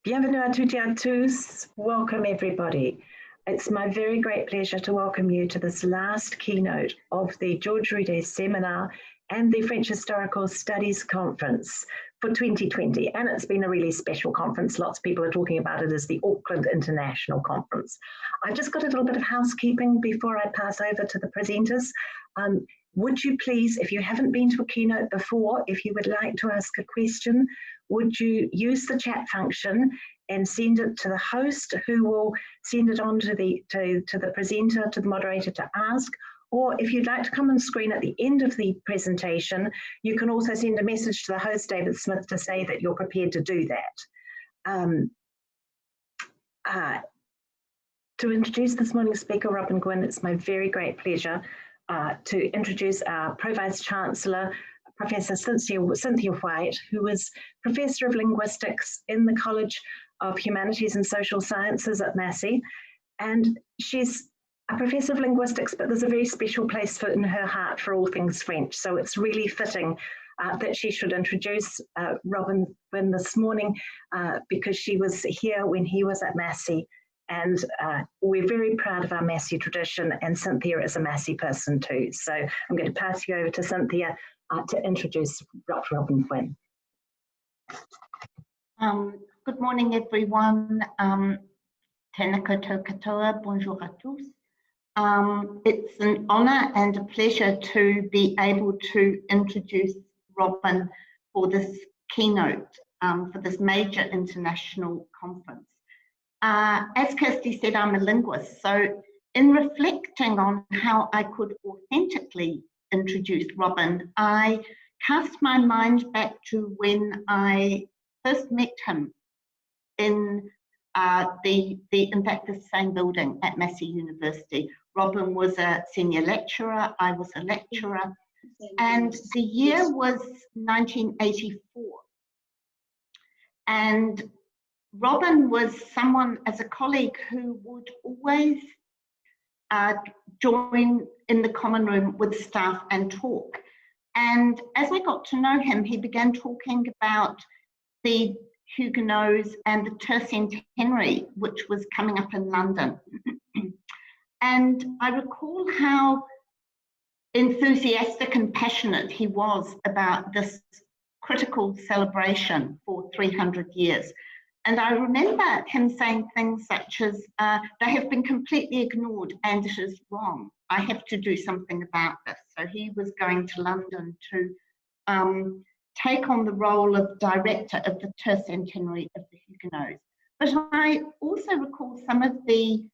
Bienvenue à toutes et à tous. Welcome everybody. It's my very great pleasure to welcome you to this last keynote of the George Rudé seminar and the French Historical Studies Conference for 2020. And it's been a really special conference. Lots of people are talking about it as the Auckland International Conference. I've just got a little bit of housekeeping before I pass over to the presenters. Would you please, if you haven't been to a keynote before, if you would like to ask a question, would you use the chat function and send it to the host, who will send it on to the presenter, to the moderator to ask. Or if you'd like to come on screen at the end of the presentation, you can also send a message to the host, David Smith, to say that you're prepared to do that. To introduce this morning's speaker, Robin Gwynn, it's my very great pleasure to introduce our Pro-Vice Chancellor, Professor Cynthia White, who is Professor of Linguistics in the College of Humanities and Social Sciences at Massey. And she's a Professor of Linguistics, but there's a very special place in her heart for all things French. So it's really fitting that she should introduce Robin Gwynn this morning because she was here when he was at Massey. And we're very proud of our Massey tradition, and Cynthia is a Massey person too. So I'm going to pass you over to Cynthia to introduce Dr. Robin Gwynn. Good morning, everyone. Tēnā koutou katoa, bonjour à tous. It's an honour and a pleasure to be able to introduce Robin for this keynote, for this major international conference. As Kirsty said, I'm a linguist, so in reflecting on how I could authentically introduce Robin, I cast my mind back to when I first met him in in fact, the same building at Massey University. Robin was a senior lecturer, I was a lecturer, and the year was 1984. And Robin was someone, as a colleague, who would always join in the common room with staff and talk. And as I got to know him, he began talking about the Huguenots and the tercentenary, which was coming up in London. And I recall how enthusiastic and passionate he was about this critical celebration for 300 years. And I remember him saying things such as, they have been completely ignored and it is wrong. I have to do something about this. So he was going to London to take on the role of director of the tercentenary of the Huguenots. But I also recall some of the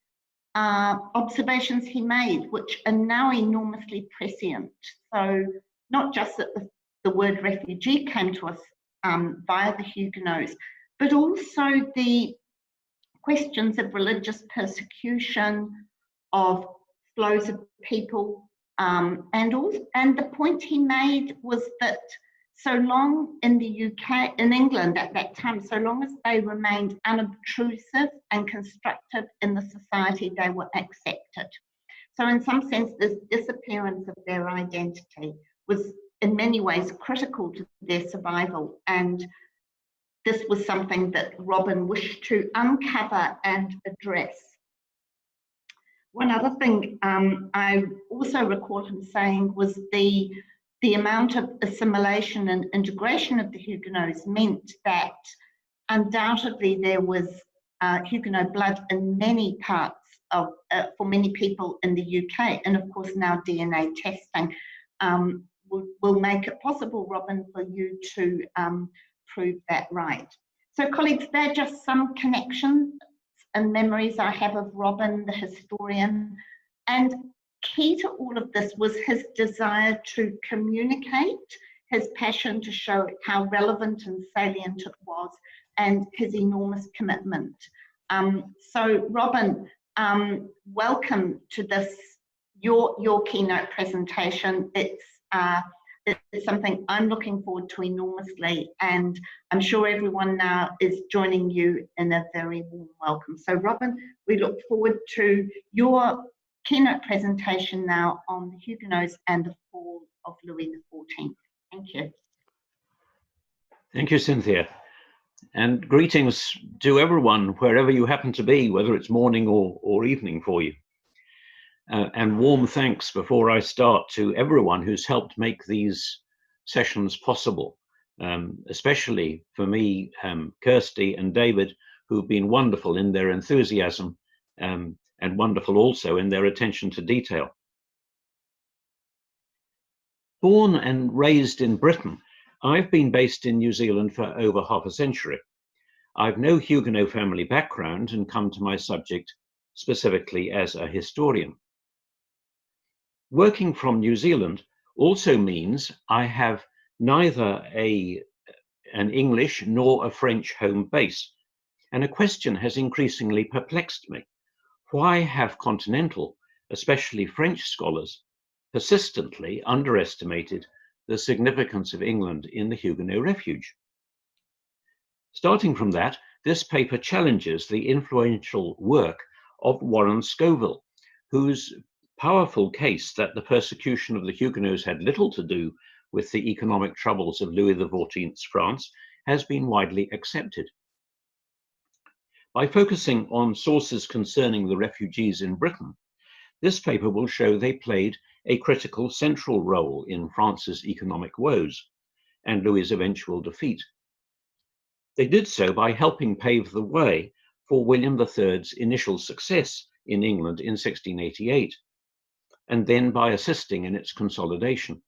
observations he made, which are now enormously prescient. So not just that the word refugee came to us via the Huguenots, but also the questions of religious persecution, of flows of people, and the point he made was that so long in the UK, in England at that time, so long as they remained unobtrusive and constructive in the society, they were accepted. So in some sense, this disappearance of their identity was in many ways critical to their survival, and this was something that Robin wished to uncover and address. One other thing I also recall him saying was the amount of assimilation and integration of the Huguenots meant that undoubtedly there was Huguenot blood in many parts of, for many people in the UK. And of course now DNA testing will make it possible, Robin, for you to prove that right. So colleagues, they're just some connections and memories I have of Robin, the historian. And key to all of this was his desire to communicate, his passion to show how relevant and salient it was, and his enormous commitment. So Robin, welcome to this, your keynote presentation. It's something I'm looking forward to enormously, and I'm sure everyone now is joining you in a very warm welcome. So Robin, we look forward to your keynote presentation now on the Huguenots and the fall of Louis XIV. Thank you. Thank you, Cynthia. And greetings to everyone, wherever you happen to be, whether it's morning or evening for you. And warm thanks before I start to everyone who's helped make these sessions possible, especially for me, Kirsty and David, who've been wonderful in their enthusiasm and wonderful also in their attention to detail. Born and raised in Britain, I've been based in New Zealand for over half a century. I've no Huguenot family background and come to my subject specifically as a historian. Working from New Zealand also means I have neither an English nor a French home base, and a question has increasingly perplexed me. Why have continental, especially French scholars, persistently underestimated the significance of England in the Huguenot refuge? Starting from that, this paper challenges the influential work of Warren Scoville, whose powerful case that the persecution of the Huguenots had little to do with the economic troubles of Louis XIV's France has been widely accepted. By focusing on sources concerning the refugees in Britain, this paper will show they played a critical central role in France's economic woes and Louis's eventual defeat. They did so by helping pave the way for William III's initial success in England in 1688, and then by assisting in its consolidation.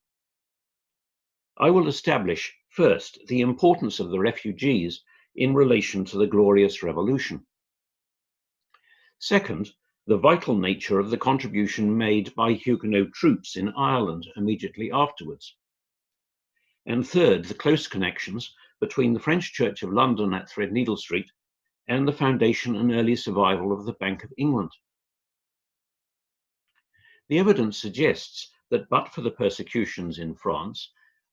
I will establish first the importance of the refugees in relation to the Glorious Revolution. Second, the vital nature of the contribution made by Huguenot troops in Ireland immediately afterwards. And third, the close connections between the French Church of London at Threadneedle Street and the foundation and early survival of the Bank of England. The evidence suggests that but for the persecutions in France,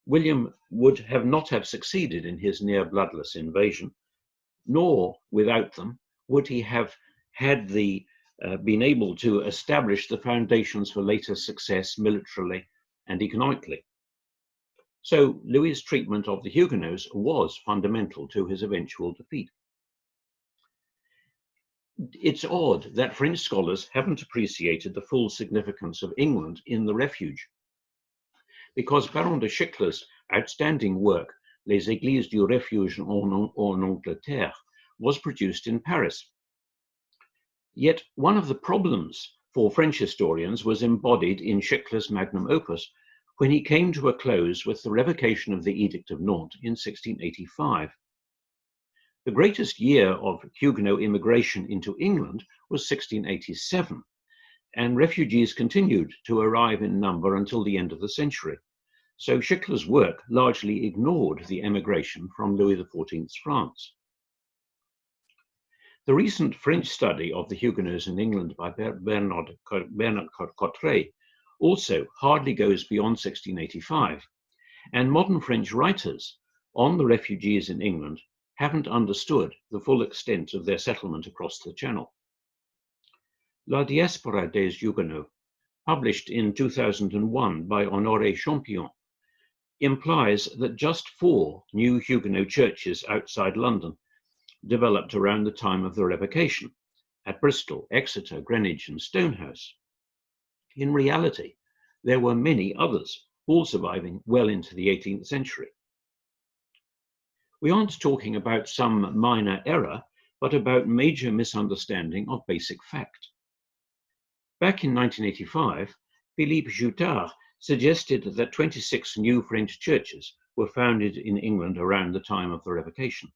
William would not have succeeded in his near bloodless invasion, nor without them would he have had been able to establish the foundations for later success militarily and economically. So Louis's treatment of the Huguenots was fundamental to his eventual defeat. It's odd that French scholars haven't appreciated the full significance of England in the refuge, because Baron de Schickler's outstanding work, Les Églises du Refuge en Angleterre, was produced in Paris. Yet one of the problems for French historians was embodied in Schickler's magnum opus when he came to a close with the revocation of the Edict of Nantes in 1685. The greatest year of Huguenot immigration into England was 1687, and refugees continued to arrive in number until the end of the century. So Schickler's work largely ignored the emigration from Louis XIV's France. The recent French study of the Huguenots in England by Bernard Cotteret also hardly goes beyond 1685, and modern French writers on the refugees in England haven't understood the full extent of their settlement across the Channel. La Diaspora des Huguenots, published in 2001 by Honoré Champion, implies that just 4 new Huguenot churches outside London developed around the time of the revocation, at Bristol, Exeter, Greenwich, and Stonehouse. In reality, there were many others, all surviving well into the 18th century. We aren't talking about some minor error, but about major misunderstanding of basic fact. Back in 1985, Philippe Joutard suggested that 26 new French churches were founded in England around the time of the revocation.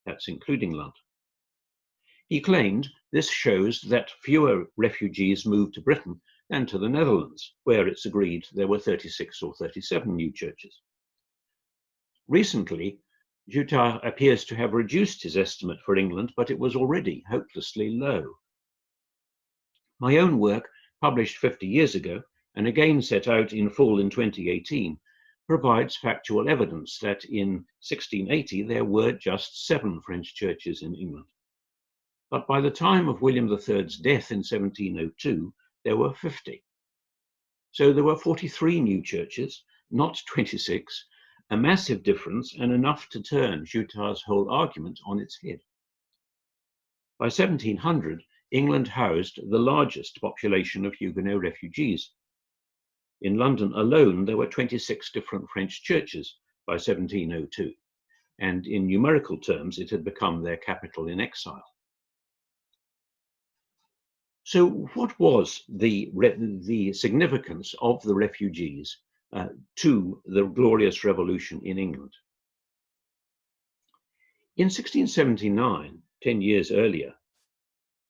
That's including London. He claimed this shows that fewer refugees moved to Britain than to the Netherlands, where it's agreed there were 36 or 37 new churches. Recently, Joutard appears to have reduced his estimate for England, but it was already hopelessly low. My own work, published 50 years ago, and again set out in full in 2018, provides factual evidence that in 1680 there were just 7 French churches in England. But by the time of William III's death in 1702, there were 50. So there were 43 new churches, not 26, a massive difference and enough to turn Jutard's whole argument on its head. By 1700, England housed the largest population of Huguenot refugees. In London alone, there were 26 different French churches by 1702, and in numerical terms, it had become their capital in exile. So what was the significance of the refugees to the Glorious Revolution in England? In 1679, 10 years earlier,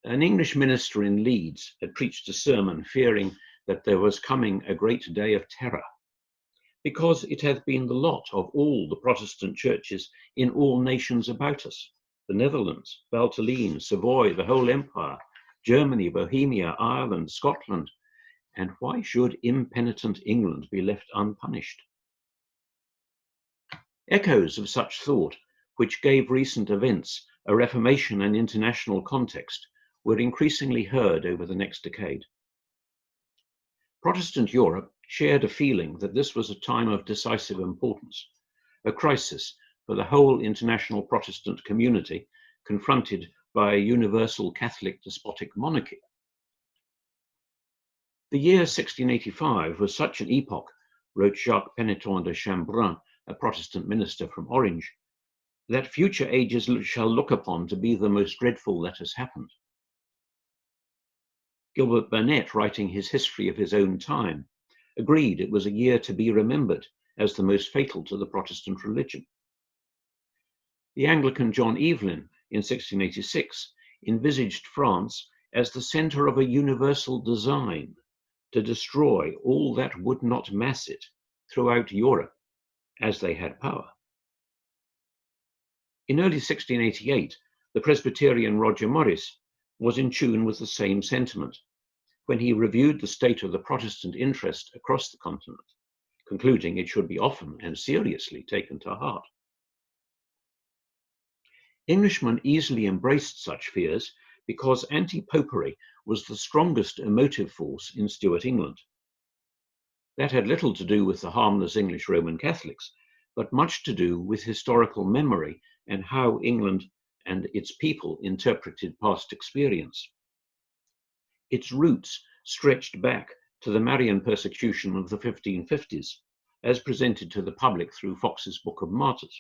an English minister in Leeds had preached a sermon fearing that there was coming a great day of terror, because it hath been the lot of all the Protestant churches in all nations about us, the Netherlands, Valteline, Savoy, the whole empire, Germany, Bohemia, Ireland, Scotland, and why should impenitent England be left unpunished? Echoes of such thought, which gave recent events a Reformation and international context, were increasingly heard over the next decade. Protestant Europe shared a feeling that this was a time of decisive importance, a crisis for the whole international Protestant community confronted by a universal Catholic despotic monarchy. The year 1685 was such an epoch, wrote Jacques Pénéton de Chambrun, a Protestant minister from Orange, that future ages shall look upon to be the most dreadful that has happened. Gilbert Burnet, writing his history of his own time, agreed it was a year to be remembered as the most fatal to the Protestant religion. The Anglican John Evelyn, in 1686, envisaged France as the center of a universal design to destroy all that would not mass it throughout Europe as they had power. In early 1688, the Presbyterian Roger Morris was in tune with the same sentiment when he reviewed the state of the Protestant interest across the continent, concluding it should be often and seriously taken to heart. Englishmen easily embraced such fears because anti-popery was the strongest emotive force in Stuart England. That had little to do with the harmless English Roman Catholics, but much to do with historical memory and how England and its people interpreted past experience. Its roots stretched back to the Marian persecution of the 1550s, as presented to the public through Fox's Book of Martyrs,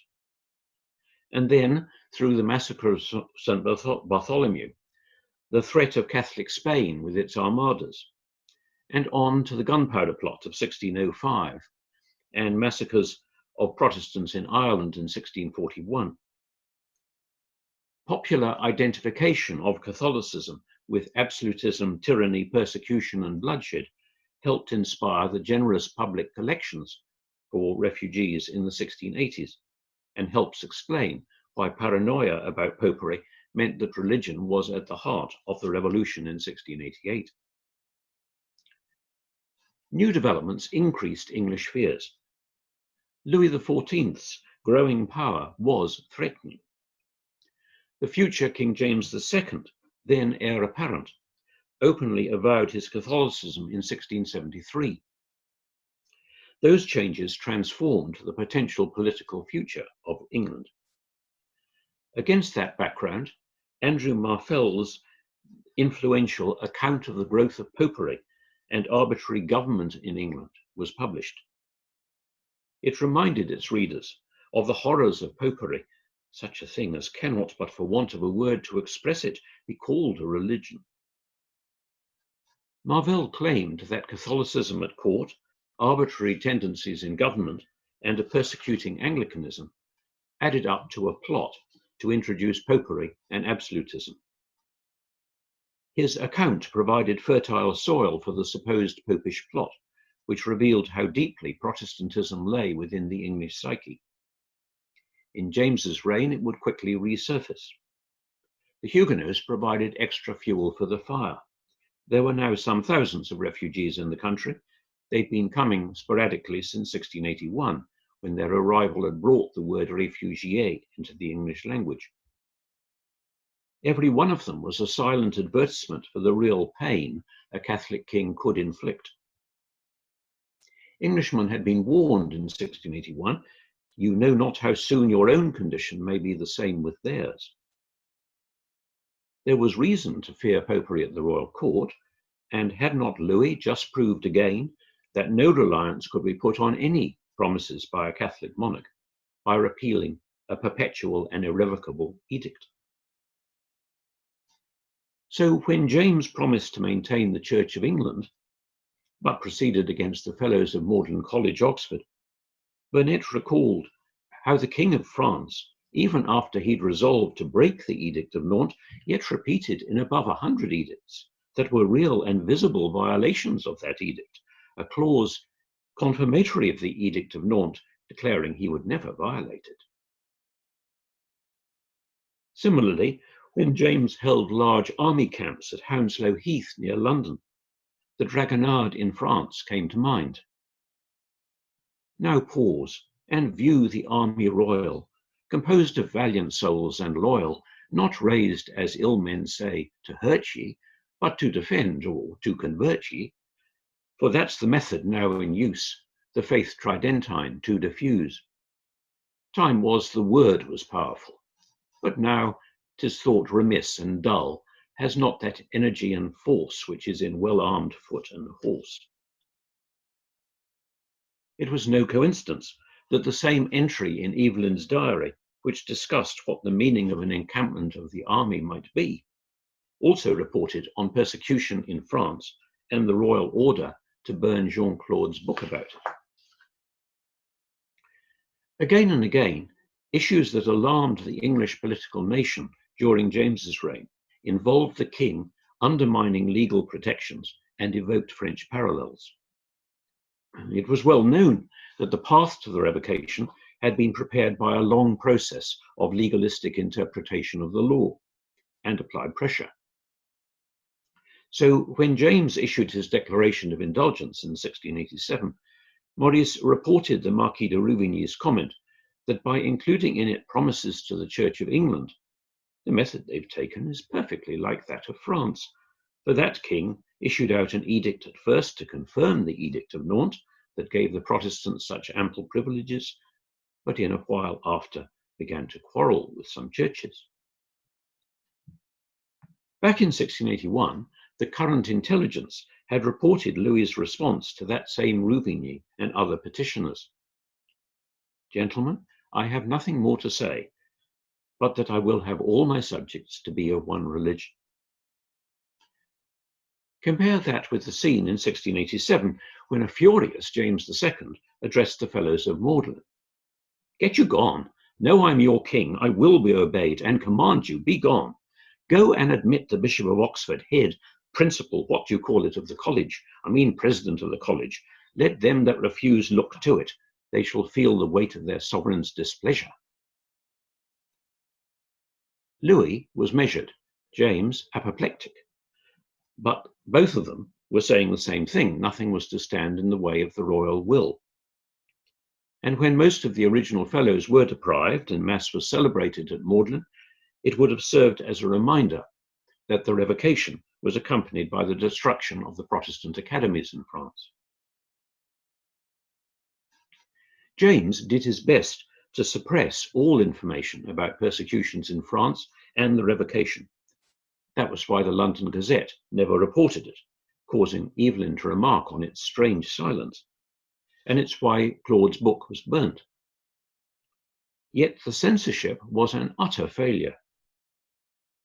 and then through the massacre of St. Bartholomew, the threat of Catholic Spain with its armadas, and on to the Gunpowder Plot of 1605 and massacres of Protestants in Ireland in 1641. Popular identification of Catholicism with absolutism, tyranny, persecution, and bloodshed helped inspire the generous public collections for refugees in the 1680s, and helps explain why paranoia about popery meant that religion was at the heart of the revolution in 1688. New developments increased English fears. Louis XIV's growing power was threatening. The future King James II, then heir apparent, openly avowed his Catholicism in 1673. Those changes transformed the potential political future of England. Against that background, Andrew Marvell's influential Account of the Growth of Popery and Arbitrary Government in England was published. It reminded its readers of the horrors of popery, such a thing as cannot, but for want of a word to express it, be called a religion. Marvell claimed that Catholicism at court, arbitrary tendencies in government, and a persecuting Anglicanism added up to a plot to introduce popery and absolutism. His account provided fertile soil for the supposed popish plot, which revealed how deeply Protestantism lay within the English psyche. In James's reign, it would quickly resurface. The Huguenots provided extra fuel for the fire. There were now some thousands of refugees in the country. They'd been coming sporadically since 1681, when their arrival had brought the word réfugié into the English language. Every one of them was a silent advertisement for the real pain a Catholic king could inflict. Englishmen had been warned in 1681 You know not how soon your own condition may be the same with theirs. There was reason to fear popery at the royal court, and had not Louis just proved again that no reliance could be put on any promises by a Catholic monarch by repealing a perpetual and irrevocable edict? So when James promised to maintain the Church of England, but proceeded against the Fellows of Magdalen College, Oxford, Burnet recalled how the King of France, even after he'd resolved to break the Edict of Nantes, yet repeated in above 100 edicts that were real and visible violations of that edict, a clause confirmatory of the Edict of Nantes, declaring he would never violate it. Similarly, when James held large army camps at Hounslow Heath near London, the Dragonard in France came to mind. Now pause and view the army royal, composed of valiant souls and loyal, not raised, as ill men say, to hurt ye, but to defend or to convert ye. For that's the method now in use, the faith tridentine to diffuse. Time was the word was powerful, but now 'tis thought remiss and dull, has not that energy and force which is in well-armed foot and horse. It was no coincidence that the same entry in Evelyn's diary, which discussed what the meaning of an encampment of the army might be, also reported on persecution in France and the royal order to burn Jean-Claude's book about it. Again and again, issues that alarmed the English political nation during James's reign involved the king undermining legal protections and evoked French parallels. It was well known that the path to the revocation had been prepared by a long process of legalistic interpretation of the law and applied pressure. So when James issued his Declaration of Indulgence in 1687, Maurice reported the Marquis de Rouvigny's comment that by including in it promises to the Church of England, the method they've taken is perfectly like that of France, for that king issued out an edict at first to confirm the Edict of Nantes that gave the Protestants such ample privileges, but in a while after began to quarrel with some churches. Back in 1681, the Current Intelligence had reported Louis's response to that same Rouvigny and other petitioners. Gentlemen, I have nothing more to say, but that I will have all my subjects to be of one religion. Compare that with the scene in 1687, when a furious James II addressed the Fellows of Magdalen. Get you gone. Know I'm your king. I will be obeyed and command you, be gone. Go and admit the Bishop of Oxford, head, principal, what do you call it, of the college, I mean president of the college. Let them that refuse look to it. They shall feel the weight of their sovereign's displeasure. Louis was measured, James apoplectic. But both of them were saying the same thing. Nothing was to stand in the way of the royal will. And when most of the original fellows were deprived and Mass was celebrated at Magdalen, it would have served as a reminder that the revocation was accompanied by the destruction of the Protestant academies in France. James did his best to suppress all information about persecutions in France and the revocation. That was why the London Gazette never reported it, causing Evelyn to remark on its strange silence. And it's why Claude's book was burnt. Yet the censorship was an utter failure.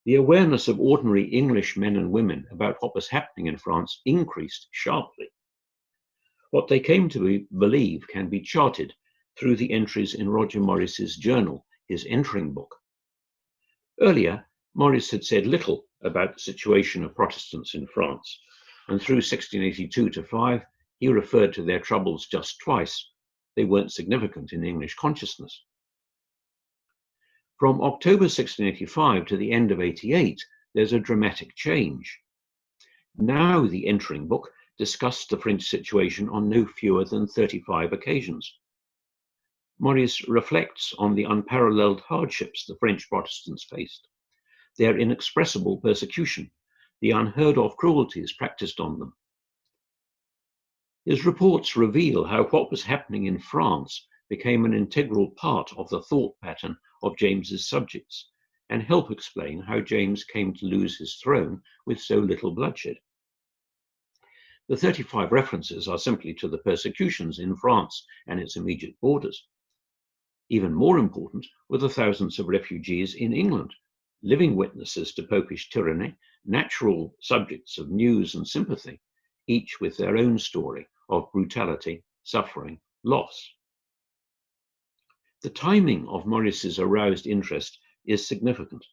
The awareness of ordinary English men and women about what was happening in France increased sharply. What they came to believe can be charted through the entries in Roger Morris's journal, his entering book. Earlier, Morris had said little about the situation of Protestants in France, and through 1682-5, he referred to their troubles just twice. They weren't significant in English consciousness. From October 1685 to the end of 88, there's a dramatic change. Now the entering book discussed the French situation on no fewer than 35 occasions. Maurice reflects on the unparalleled hardships the French Protestants faced, their inexpressible persecution, the unheard of cruelties practiced on them. His reports reveal how what was happening in France became an integral part of the thought pattern of James's subjects and help explain how James came to lose his throne with so little bloodshed. The 35 references are simply to the persecutions in France and its immediate borders. Even more important were the thousands of refugees in England, living witnesses to popish tyranny, natural subjects of news and sympathy, each with their own story of brutality, suffering, loss. The timing of Maurice's aroused interest is significant.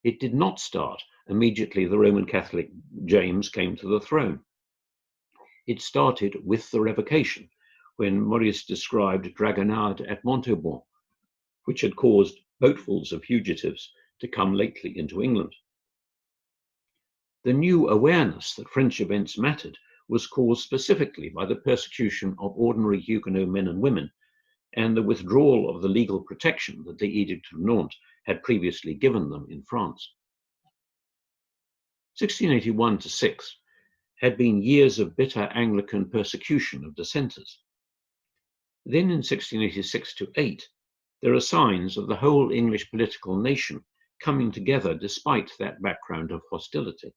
It did not start immediately the Roman Catholic James came to the throne. It started with the revocation, when Maurice described dragonnade at Montauban, which had caused boatfuls of fugitives to come lately into England. The new awareness that French events mattered was caused specifically by the persecution of ordinary Huguenot men and women and the withdrawal of the legal protection that the Edict of Nantes had previously given them in France. 1681-6 had been years of bitter Anglican persecution of dissenters. Then in 1686-8, there are signs of the whole English political nation coming together despite that background of hostility.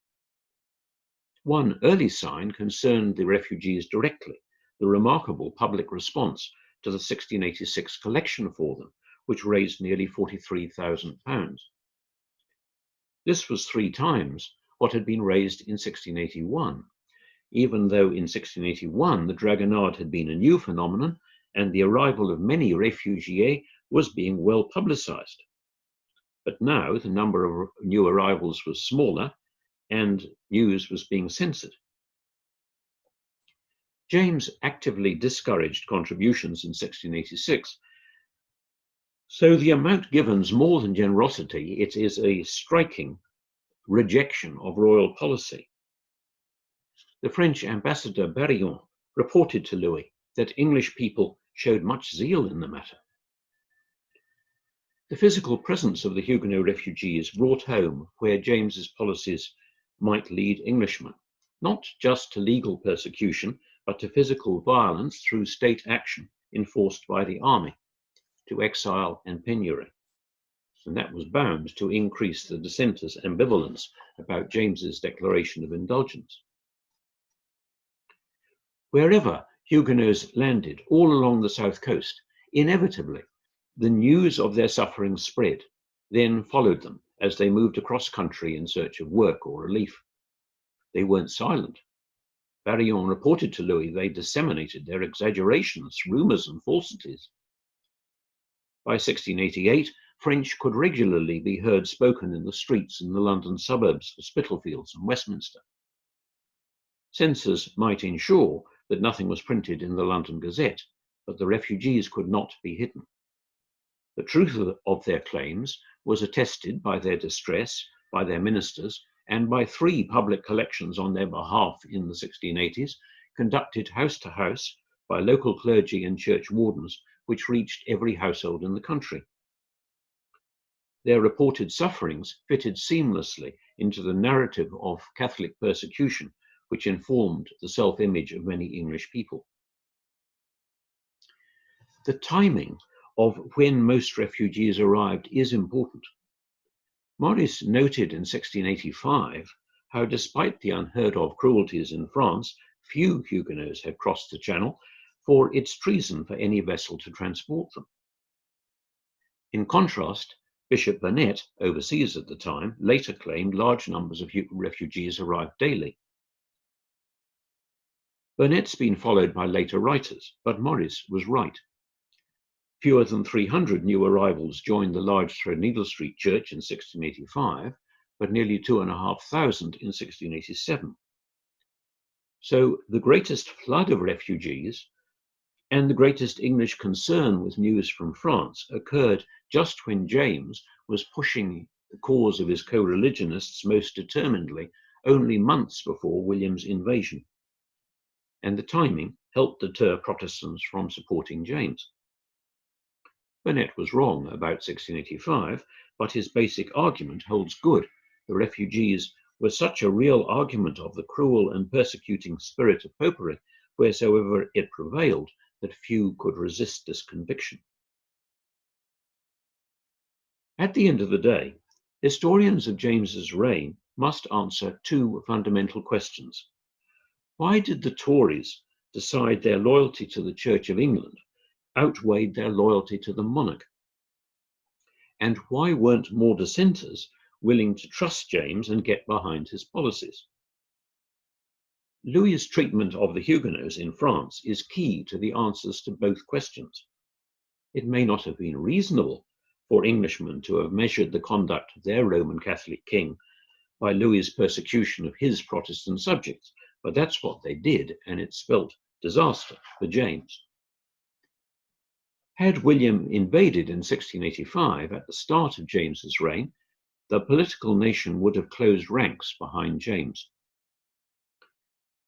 One early sign concerned the refugees directly, the remarkable public response to the 1686 collection for them, which raised nearly £43,000. This was 3 times what had been raised in 1681, even though in 1681 the dragonnade had been a new phenomenon and the arrival of many refugiés was being well publicized. But now the number of new arrivals was smaller and news was being censored. James actively discouraged contributions in 1686, so the amount given's more than generosity, it is a striking rejection of royal policy. The French ambassador Barillon reported to Louis that English people showed much zeal in the matter. The physical presence of the Huguenot refugees brought home where James's policies might lead Englishmen, not just to legal persecution, but to physical violence through state action enforced by the army, to exile and penury. And that was bound to increase the dissenters' ambivalence about James's declaration of indulgence. Wherever Huguenots landed all along the south coast, inevitably the news of their suffering spread, then followed them as they moved across country in search of work or relief. They weren't silent. Barillon reported to Louis they disseminated their exaggerations, rumors, and falsities. By 1688, French could regularly be heard spoken in the streets in the London suburbs of Spitalfields and Westminster. Censors might ensure that nothing was printed in the London Gazette, but the refugees could not be hidden. The truth of their claims was attested by their distress, by their ministers, and by 3 public collections on their behalf in the 1680s, conducted house to house by local clergy and church wardens, which reached every household in the country. Their reported sufferings fitted seamlessly into the narrative of Catholic persecution, which informed the self-image of many English people. The timing of when most refugees arrived is important. Maurice noted in 1685 how, despite the unheard of cruelties in France, few Huguenots had crossed the Channel, for it's treason for any vessel to transport them. In contrast, Bishop Burnet, overseas at the time, later claimed large numbers of refugees arrived daily. Burnet's been followed by later writers, but Maurice was right. Fewer than 300 new arrivals joined the large Threadneedle Street Church in 1685, but nearly 2,500 in 1687. So the greatest flood of refugees and the greatest English concern with news from France occurred just when James was pushing the cause of his co-religionists most determinedly, only months before William's invasion. And the timing helped deter Protestants from supporting James. Burnet was wrong about 1685, but his basic argument holds good. The refugees were such a real argument of the cruel and persecuting spirit of popery, wheresoever it prevailed, that few could resist this conviction. At the end of the day, historians of James's reign must answer two fundamental questions. Why did the Tories decide their loyalty to the Church of England outweighed their loyalty to the monarch? And why weren't more dissenters willing to trust James and get behind his policies? Louis's treatment of the Huguenots in France is key to the answers to both questions. It may not have been reasonable for Englishmen to have measured the conduct of their Roman Catholic king by Louis's persecution of his Protestant subjects, but that's what they did, and it spelt disaster for James. Had William invaded in 1685 at the start of James's reign, the political nation would have closed ranks behind James.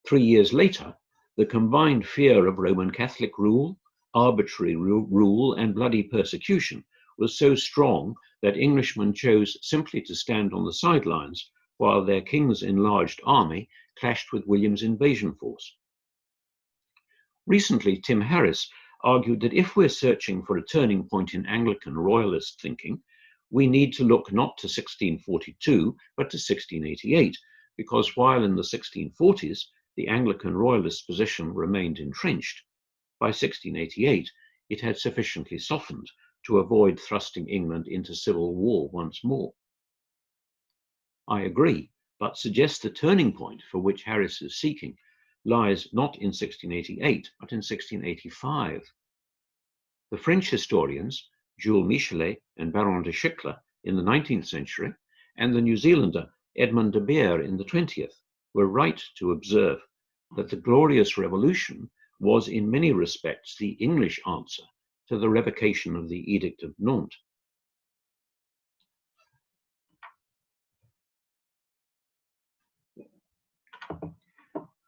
3 years later, the combined fear of Roman Catholic rule, arbitrary rule, and bloody persecution was so strong that Englishmen chose simply to stand on the sidelines while their king's enlarged army clashed with William's invasion force. Recently, Tim Harris argued that if we're searching for a turning point in Anglican royalist thinking, we need to look not to 1642, but to 1688, because while in the 1640s, the Anglican royalist position remained entrenched, by 1688, it had sufficiently softened to avoid thrusting England into civil war once more. I agree, but suggest the turning point for which Harris is seeking lies not in 1688, but in 1685. The French historians, Jules Michelet and Baron de Schickler in the 19th century, and the New Zealander Edmund de Beer in the 20th, were right to observe that the Glorious Revolution was in many respects the English answer to the revocation of the Edict of Nantes.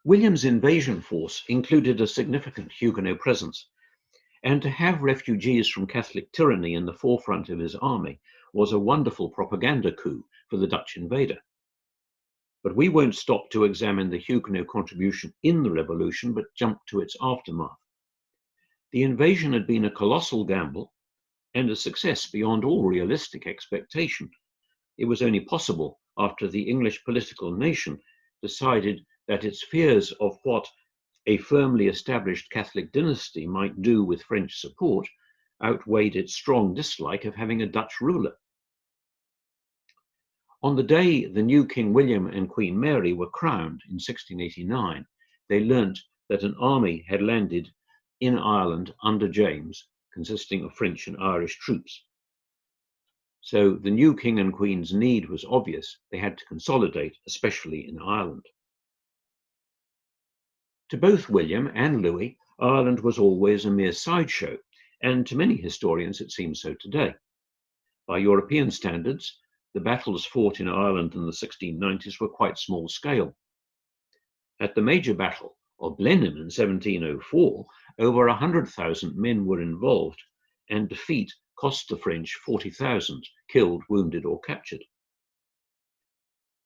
William's invasion force included a significant Huguenot presence, and to have refugees from Catholic tyranny in the forefront of his army was a wonderful propaganda coup for the Dutch invader. But we won't stop to examine the Huguenot contribution in the revolution, but jump to its aftermath. The invasion had been a colossal gamble and a success beyond all realistic expectation. It was only possible after the English political nation decided that its fears of what a firmly established Catholic dynasty might do with French support outweighed its strong dislike of having a Dutch ruler. On the day the new King William and Queen Mary were crowned in 1689, they learnt that an army had landed in Ireland under James, consisting of French and Irish troops. So the new King and Queen's need was obvious. They had to consolidate, especially in Ireland. To both William and Louis, Ireland was always a mere sideshow, and to many historians it seems so today. By European standards, the battles fought in Ireland in the 1690s were quite small scale. At the major battle of Blenheim in 1704, over 100,000 men were involved, and defeat cost the French 40,000 killed, wounded, or captured.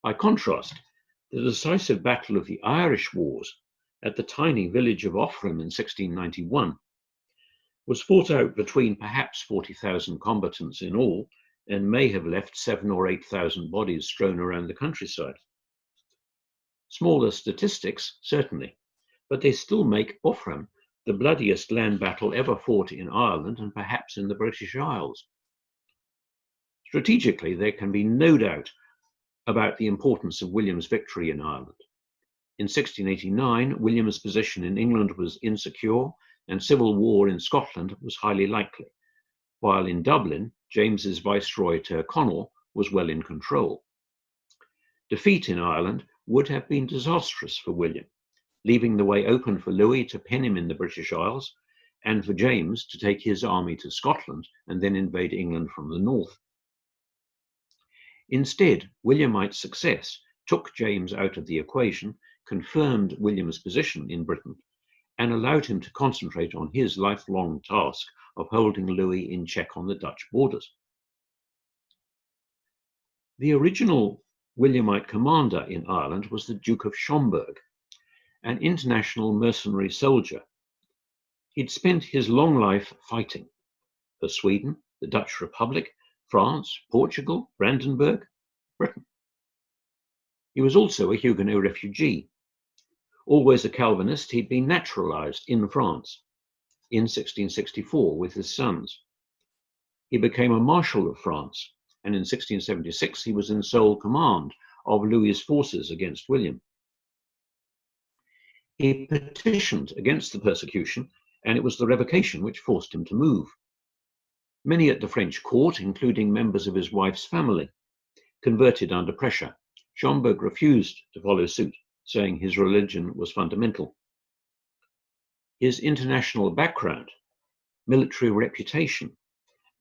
By contrast, the decisive battle of the Irish Wars at the tiny village of Aughrim in 1691 was fought out between perhaps 40,000 combatants in all, and may have left 7,000 or 8,000 bodies strewn around the countryside. Smaller statistics, certainly, but they still make Aughrim the bloodiest land battle ever fought in Ireland and perhaps in the British Isles. Strategically, there can be no doubt about the importance of William's victory in Ireland. In 1689, William's position in England was insecure, and civil war in Scotland was highly likely, while in Dublin, James's Viceroy Tyrconnell was well in control. Defeat in Ireland would have been disastrous for William, leaving the way open for Louis to pen him in the British Isles, and for James to take his army to Scotland and then invade England from the north. Instead, Williamite success took James out of the equation, confirmed William's position in Britain, and allowed him to concentrate on his lifelong task of holding Louis in check on the Dutch borders. The original Williamite commander in Ireland was the Duke of Schomberg, an international mercenary soldier. He'd spent his long life fighting for Sweden, the Dutch Republic, France, Portugal, Brandenburg, Britain. He was also a Huguenot refugee. Always a Calvinist, he'd been naturalized in France in 1664 with his sons. He became a Marshal of France, and in 1676 he was in sole command of Louis's forces against William. He petitioned against the persecution, and it was the revocation which forced him to move. Many at the French court, including members of his wife's family, converted under pressure. Schomburg refused to follow suit, saying his religion was fundamental. His international background, military reputation,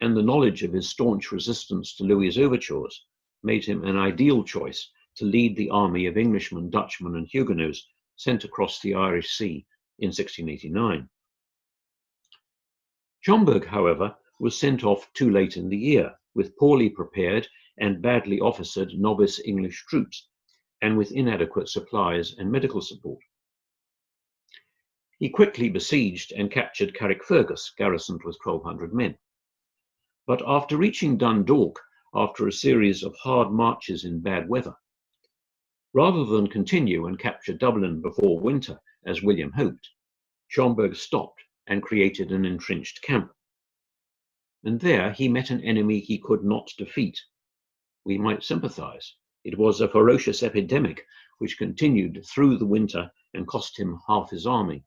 and the knowledge of his staunch resistance to Louis's overtures made him an ideal choice to lead the army of Englishmen, Dutchmen, and Huguenots sent across the Irish Sea in 1689. Schomburg, however, was sent off too late in the year, with poorly prepared and badly officered novice English troops, and with inadequate supplies and medical support. He quickly besieged and captured Carrickfergus, garrisoned with 1,200 men. But after reaching Dundalk, after a series of hard marches in bad weather, rather than continue and capture Dublin before winter, as William hoped, Schomburg stopped and created an entrenched camp. And there he met an enemy he could not defeat. We might sympathize. It was a ferocious epidemic which continued through the winter and cost him half his army.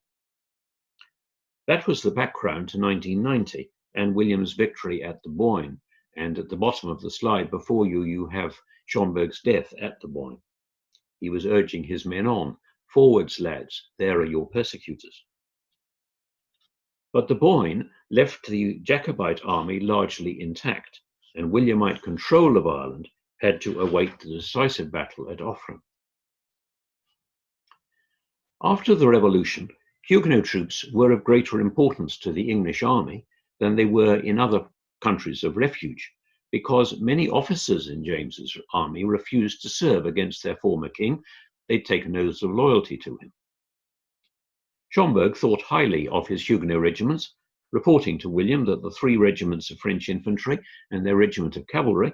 That was the background to 1990 and William's victory at the Boyne. And at the bottom of the slide before you, you have Schomburg's death at the Boyne. He was urging his men on. Forwards, lads, there are your persecutors. But the Boyne left the Jacobite army largely intact, and Williamite control of Ireland had to await the decisive battle at Aughrim. After the Revolution, Huguenot troops were of greater importance to the English army than they were in other countries of refuge, because many officers in James's army refused to serve against their former king. They'd taken oaths of loyalty to him. Schomburg thought highly of his Huguenot regiments, reporting to William that the 3 regiments of French infantry and their regiment of cavalry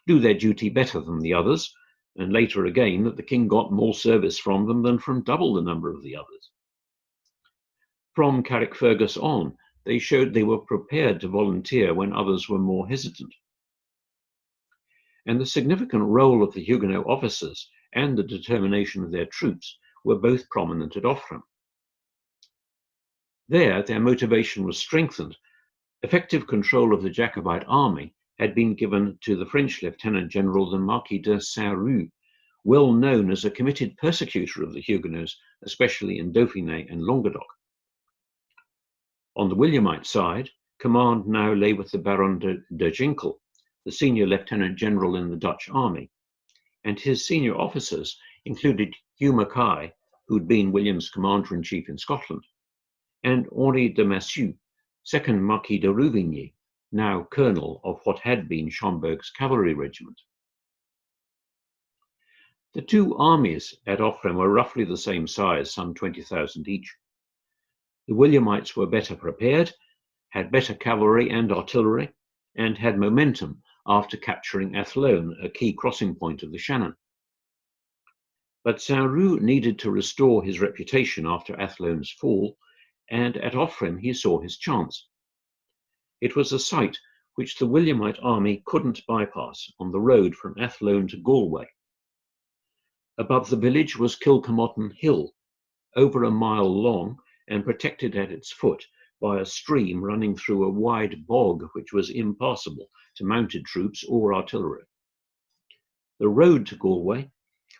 do their duty better than the others, and later again that the king got more service from them than from double the number of the others. From Carrickfergus on, they showed they were prepared to volunteer when others were more hesitant. And the significant role of the Huguenot officers and the determination of their troops were both prominent at Aughrim. There, their motivation was strengthened. Effective control of the Jacobite army had been given to the French Lieutenant General, the Marquis de Saint-Rue, well known as a committed persecutor of the Huguenots, especially in Dauphiné and Languedoc. On the Williamite side, command now lay with the Baron de Ginkel, the senior lieutenant general in the Dutch army, and his senior officers included Hugh Mackay, who'd been William's commander-in-chief in Scotland, and Henri de Massey, second Marquis de Rouvigny, now colonel of what had been Schomburg's cavalry regiment. The 2 armies at Aughrim were roughly the same size, some 20,000 each. The Williamites were better prepared, had better cavalry and artillery, and had momentum after capturing Athlone, a key crossing point of the Shannon. But Saint-Rue needed to restore his reputation after Athlone's fall, and at Aughrim he saw his chance. It was a site which the Williamite army couldn't bypass on the road from Athlone to Galway. Above the village was Kilcomotton Hill, over a mile long and protected at its foot by a stream running through a wide bog which was impassable to mounted troops or artillery. The road to Galway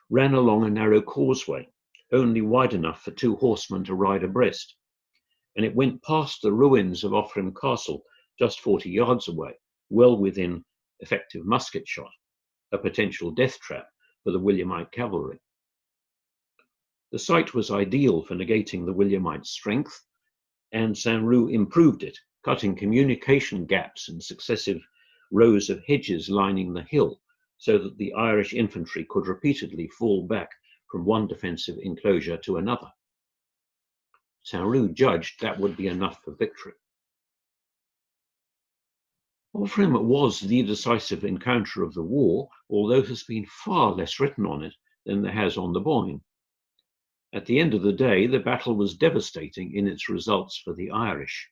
ran along a narrow causeway, only wide enough for 2 horsemen to ride abreast, and it went past the ruins of Aughrim Castle just 40 yards away, well within effective musket shot, a potential death trap for the Williamite cavalry. The site was ideal for negating the Williamite strength, and Saint-Rue improved it, cutting communication gaps and successive rows of hedges lining the hill so that the Irish infantry could repeatedly fall back from one defensive enclosure to another. Saint-Rou judged that would be enough for victory. Aughrim was the decisive encounter of the war, although there's been far less written on it than there has on the Boyne. At the end of the day, the battle was devastating in its results for the Irish.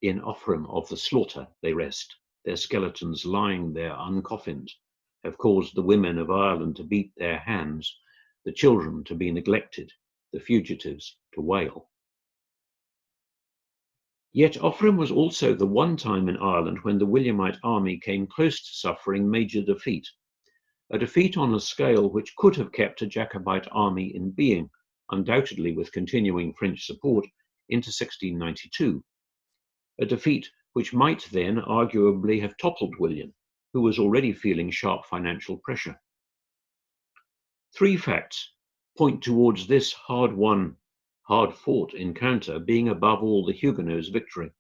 In Aughrim of the slaughter they rest, their skeletons lying there uncoffined, have caused the women of Ireland to beat their hands, the children to be neglected, the fugitives to wail. Yet Aughrim was also the one time in Ireland when the Williamite army came close to suffering major defeat, a defeat on a scale which could have kept a Jacobite army in being, undoubtedly with continuing French support, into 1692, a defeat which might then arguably have toppled William, who was already feeling sharp financial pressure. Three facts point towards this hard-won, hard-fought encounter being above all the Huguenots' victory.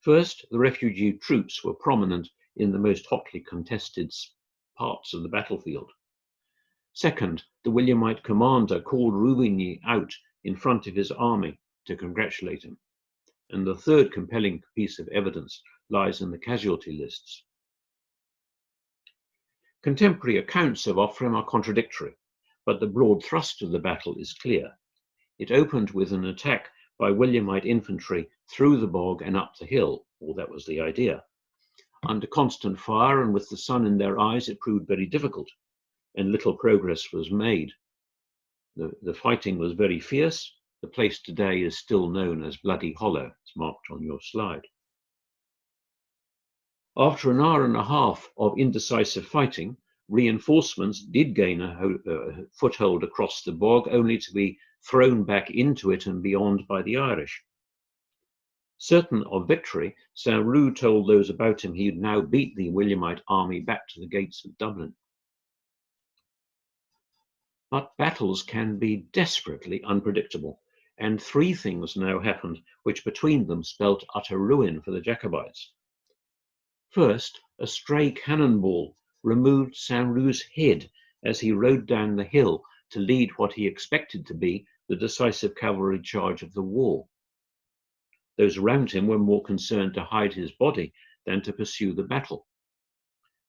First, the refugee troops were prominent in the most hotly contested parts of the battlefield. Second, the Williamite commander called Rudé out in front of his army to congratulate him. And the third compelling piece of evidence lies in the casualty lists. Contemporary accounts of Aughrim are contradictory, but the broad thrust of the battle is clear. It opened with an attack by Williamite infantry through the bog and up the hill, or that was the idea. Under constant fire and with the sun in their eyes, it proved very difficult, and little progress was made. The fighting was very fierce. The place today is still known as Bloody Hollow. It's marked on your slide. After an hour and a half of indecisive fighting, reinforcements did gain a foothold across the bog, only to be thrown back into it and beyond by the Irish. Certain of victory, Saint-Rou told those about him he had now beat the Williamite army back to the gates of Dublin. But battles can be desperately unpredictable, and three things now happened which between them spelt utter ruin for the Jacobites. First, a stray cannonball removed Saint-Rou's head as he rode down the hill to lead what he expected to be the decisive cavalry charge of the war. Those around him were more concerned to hide his body than to pursue the battle.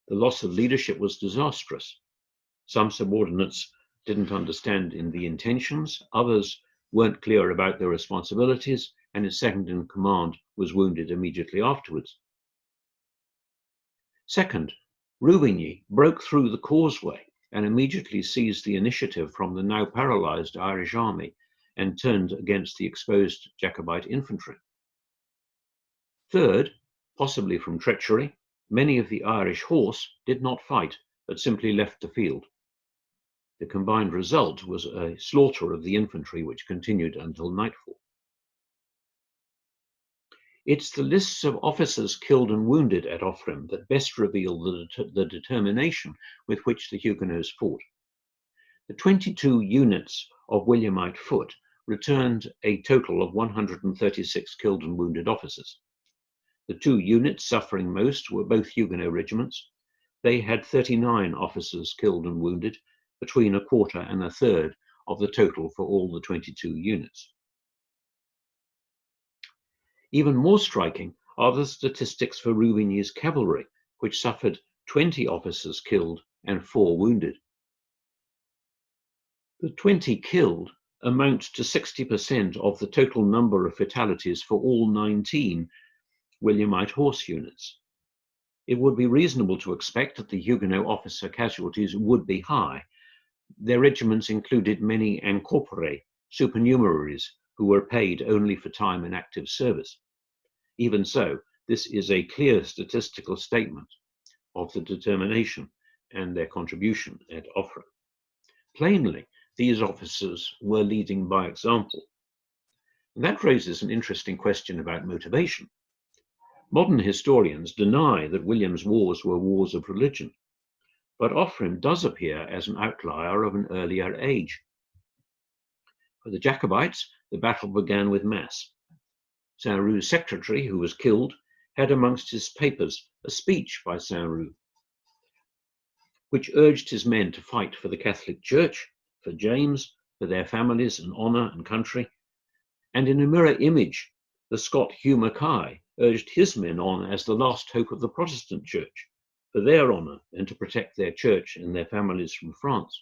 The loss of leadership was disastrous. Some subordinates didn't understand in the intentions, others weren't clear about their responsibilities, and his second in command was wounded immediately afterwards. Second, Rudé broke through the causeway and immediately seized the initiative from the now paralyzed Irish army and turned against the exposed Jacobite infantry. Third, possibly from treachery, many of the Irish horse did not fight, but simply left the field. The combined result was a slaughter of the infantry which continued until nightfall. It's the lists of officers killed and wounded at Aughrim that best reveal the determination with which the Huguenots fought. The 22 units of Williamite foot returned a total of 136 killed and wounded officers. The two units suffering most were both Huguenot regiments. They had 39 officers killed and wounded, between a quarter and a third of the total for all the 22 units. Even more striking are the statistics for Rudé's cavalry, which suffered 20 officers killed and 4 wounded. The 20 killed amount to 60% of the total number of fatalities for all 19 Williamite horse units. It would be reasonable to expect that the Huguenot officer casualties would be high. Their regiments included many incorporés, supernumeraries, who were paid only for time in active service. Even so, this is a clear statistical statement of the determination and their contribution at Aughrim. Plainly, these officers were leading by example. And that raises an interesting question about motivation. Modern historians deny that William's wars were wars of religion, but Aughrim does appear as an outlier of an earlier age. For the Jacobites, the battle began with Mass. Saint-Rou's secretary, who was killed, had amongst his papers a speech by Saint-Rou, which urged his men to fight for the Catholic Church, for James, for their families and honour and country. And in a mirror image, the Scot Hugh Mackay urged his men on as the last hope of the Protestant Church, for their honour and to protect their church and their families from France.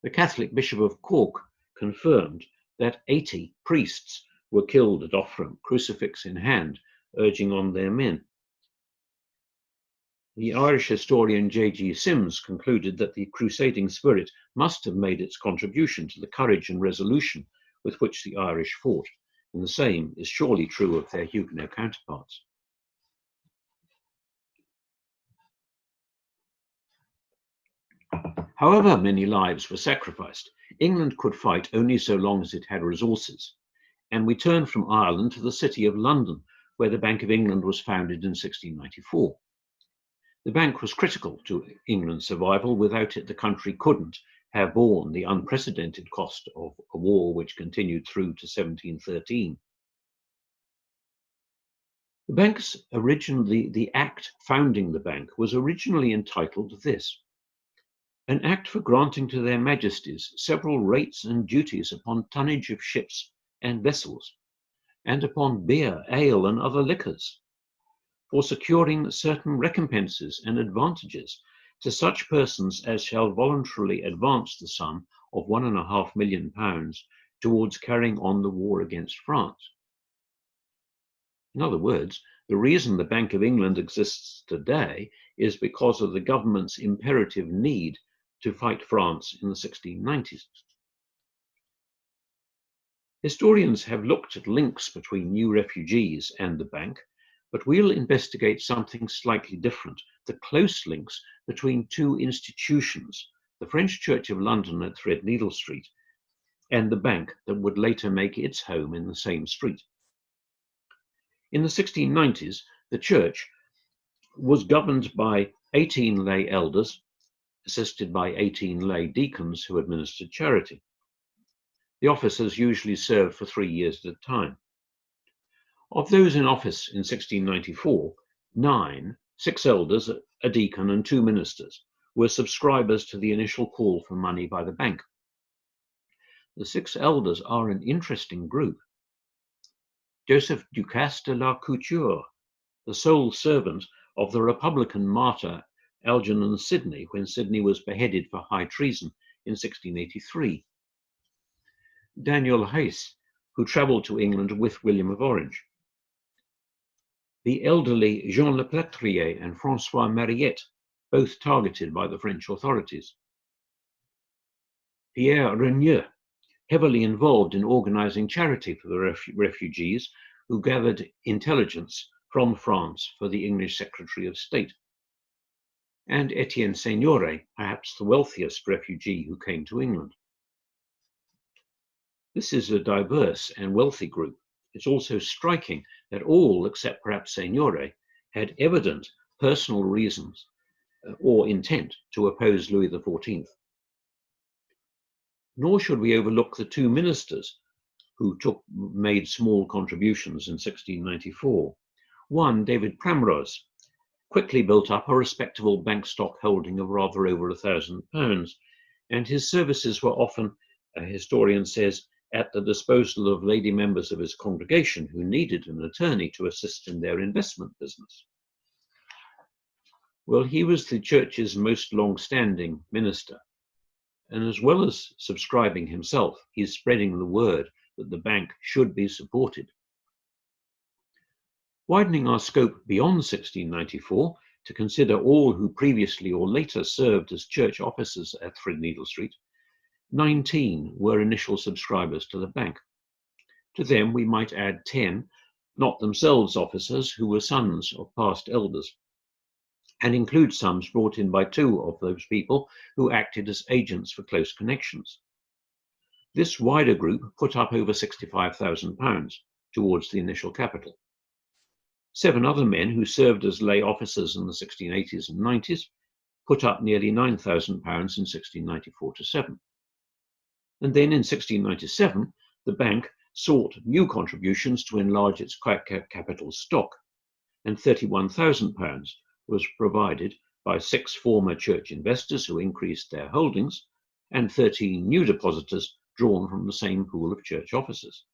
The Catholic Bishop of Cork confirmed that 80 priests were killed at Aughrim, crucifix in hand, urging on their men. The Irish historian J.G. Sims concluded that the crusading spirit must have made its contribution to the courage and resolution with which the Irish fought, and the same is surely true of their Huguenot counterparts. However many lives were sacrificed, England could fight only so long as it had resources, and we turn from Ireland to the city of London, where the Bank of England was founded in 1694. The bank was critical to England's survival. Without it, the country couldn't have borne the unprecedented cost of a war which continued through to 1713. The act founding the bank was originally entitled this: an act for granting to their majesties several rates and duties upon tonnage of ships and vessels, and upon beer, ale, and other liquors, for securing certain recompenses and advantages to such persons as shall voluntarily advance the sum of £1.5 million towards carrying on the war against France. In other words, the reason the Bank of England exists today is because of the government's imperative need to fight France in the 1690s. Historians have looked at links between new refugees and the bank, but we'll investigate something slightly different: the close links between two institutions, the French Church of London at Threadneedle Street and the bank that would later make its home in the same street. In the 1690s, the church was governed by 18 lay elders, assisted by 18 lay deacons who administered charity. The officers usually served for 3 years at a time. Of those in office in 1694, 6 elders, a deacon, and 2 ministers were subscribers to the initial call for money by the bank. The 6 elders are an interesting group. Joseph Ducasse de la Couture, the sole servant of the Republican martyr Algernon Sidney when Sidney was beheaded for high treason in 1683. Daniel Hayes, who travelled to England with William of Orange. The elderly Jean Le Platrier and François Mariette, both targeted by the French authorities. Pierre Regneux, heavily involved in organising charity for the refugees who gathered intelligence from France for the English Secretary of State. And Etienne Seigneur, perhaps the wealthiest refugee who came to England. This is a diverse and wealthy group. It's also striking that all, except perhaps Seigneur, had evident personal reasons or intent to oppose Louis XIV. Nor should we overlook the 2 ministers who made small contributions in 1694. One, David Primrose, quickly built up a respectable bank stock holding of rather over £1,000, and his services were often, a historian says, at the disposal of lady members of his congregation who needed an attorney to assist in their investment business. Well, he was the church's most long-standing minister, and as well as subscribing himself, he's spreading the word that the bank should be supported. Widening our scope beyond 1694 to consider all who previously or later served as church officers at Threadneedle Street, 19 were initial subscribers to the bank. To them we might add 10, not themselves officers, who were sons of past elders, and include sums brought in by 2 of those people who acted as agents for close connections. This wider group put up over £65,000 towards the initial capital. 7 other men who served as lay officers in the 1680s and 90s put up nearly £9,000 in 1694-7. And then in 1697, the bank sought new contributions to enlarge its capital stock, and £31,000 was provided by 6 former church investors who increased their holdings, and 13 new depositors drawn from the same pool of church officers.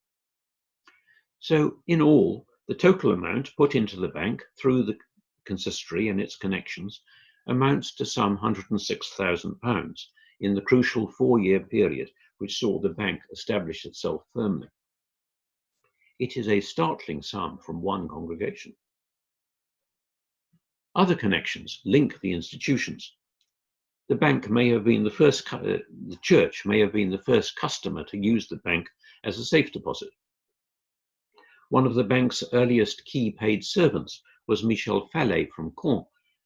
So in all, the total amount put into the bank through the consistory and its connections amounts to some £106,000 in the crucial 4-year period which saw the bank establish itself firmly. It is a startling sum from one congregation. Other connections link the institutions. The bank may have been the church may have been the first customer to use the bank as a safe deposit. One of the bank's earliest key paid servants was Michel Fallet from Caen,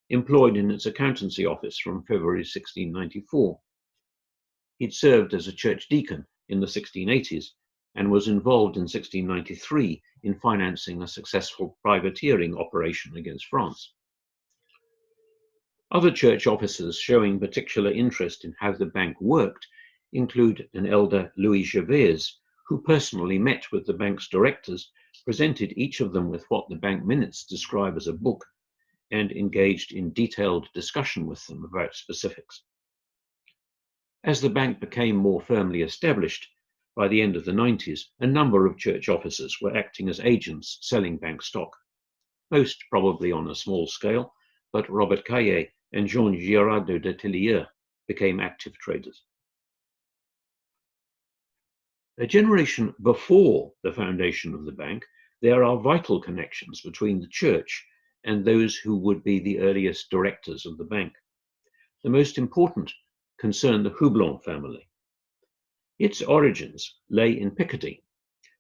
employed in its accountancy office from February 1694. He'd served as a church deacon in the 1680s and was involved in 1693 in financing a successful privateering operation against France. Other church officers showing particular interest in how the bank worked include an elder Louis Gervais, who personally met with the bank's directors, presented each of them with what the bank minutes describe as a book, and engaged in detailed discussion with them about specifics. As the bank became more firmly established, by the end of the 90s, a number of church officers were acting as agents selling bank stock, most probably on a small scale, but Robert Caillet and Jean Girardot de Tillieux became active traders. A generation before the foundation of the bank, there are vital connections between the church and those who would be the earliest directors of the bank. The most important concern the Huguenot family. Its origins lay in Picardy,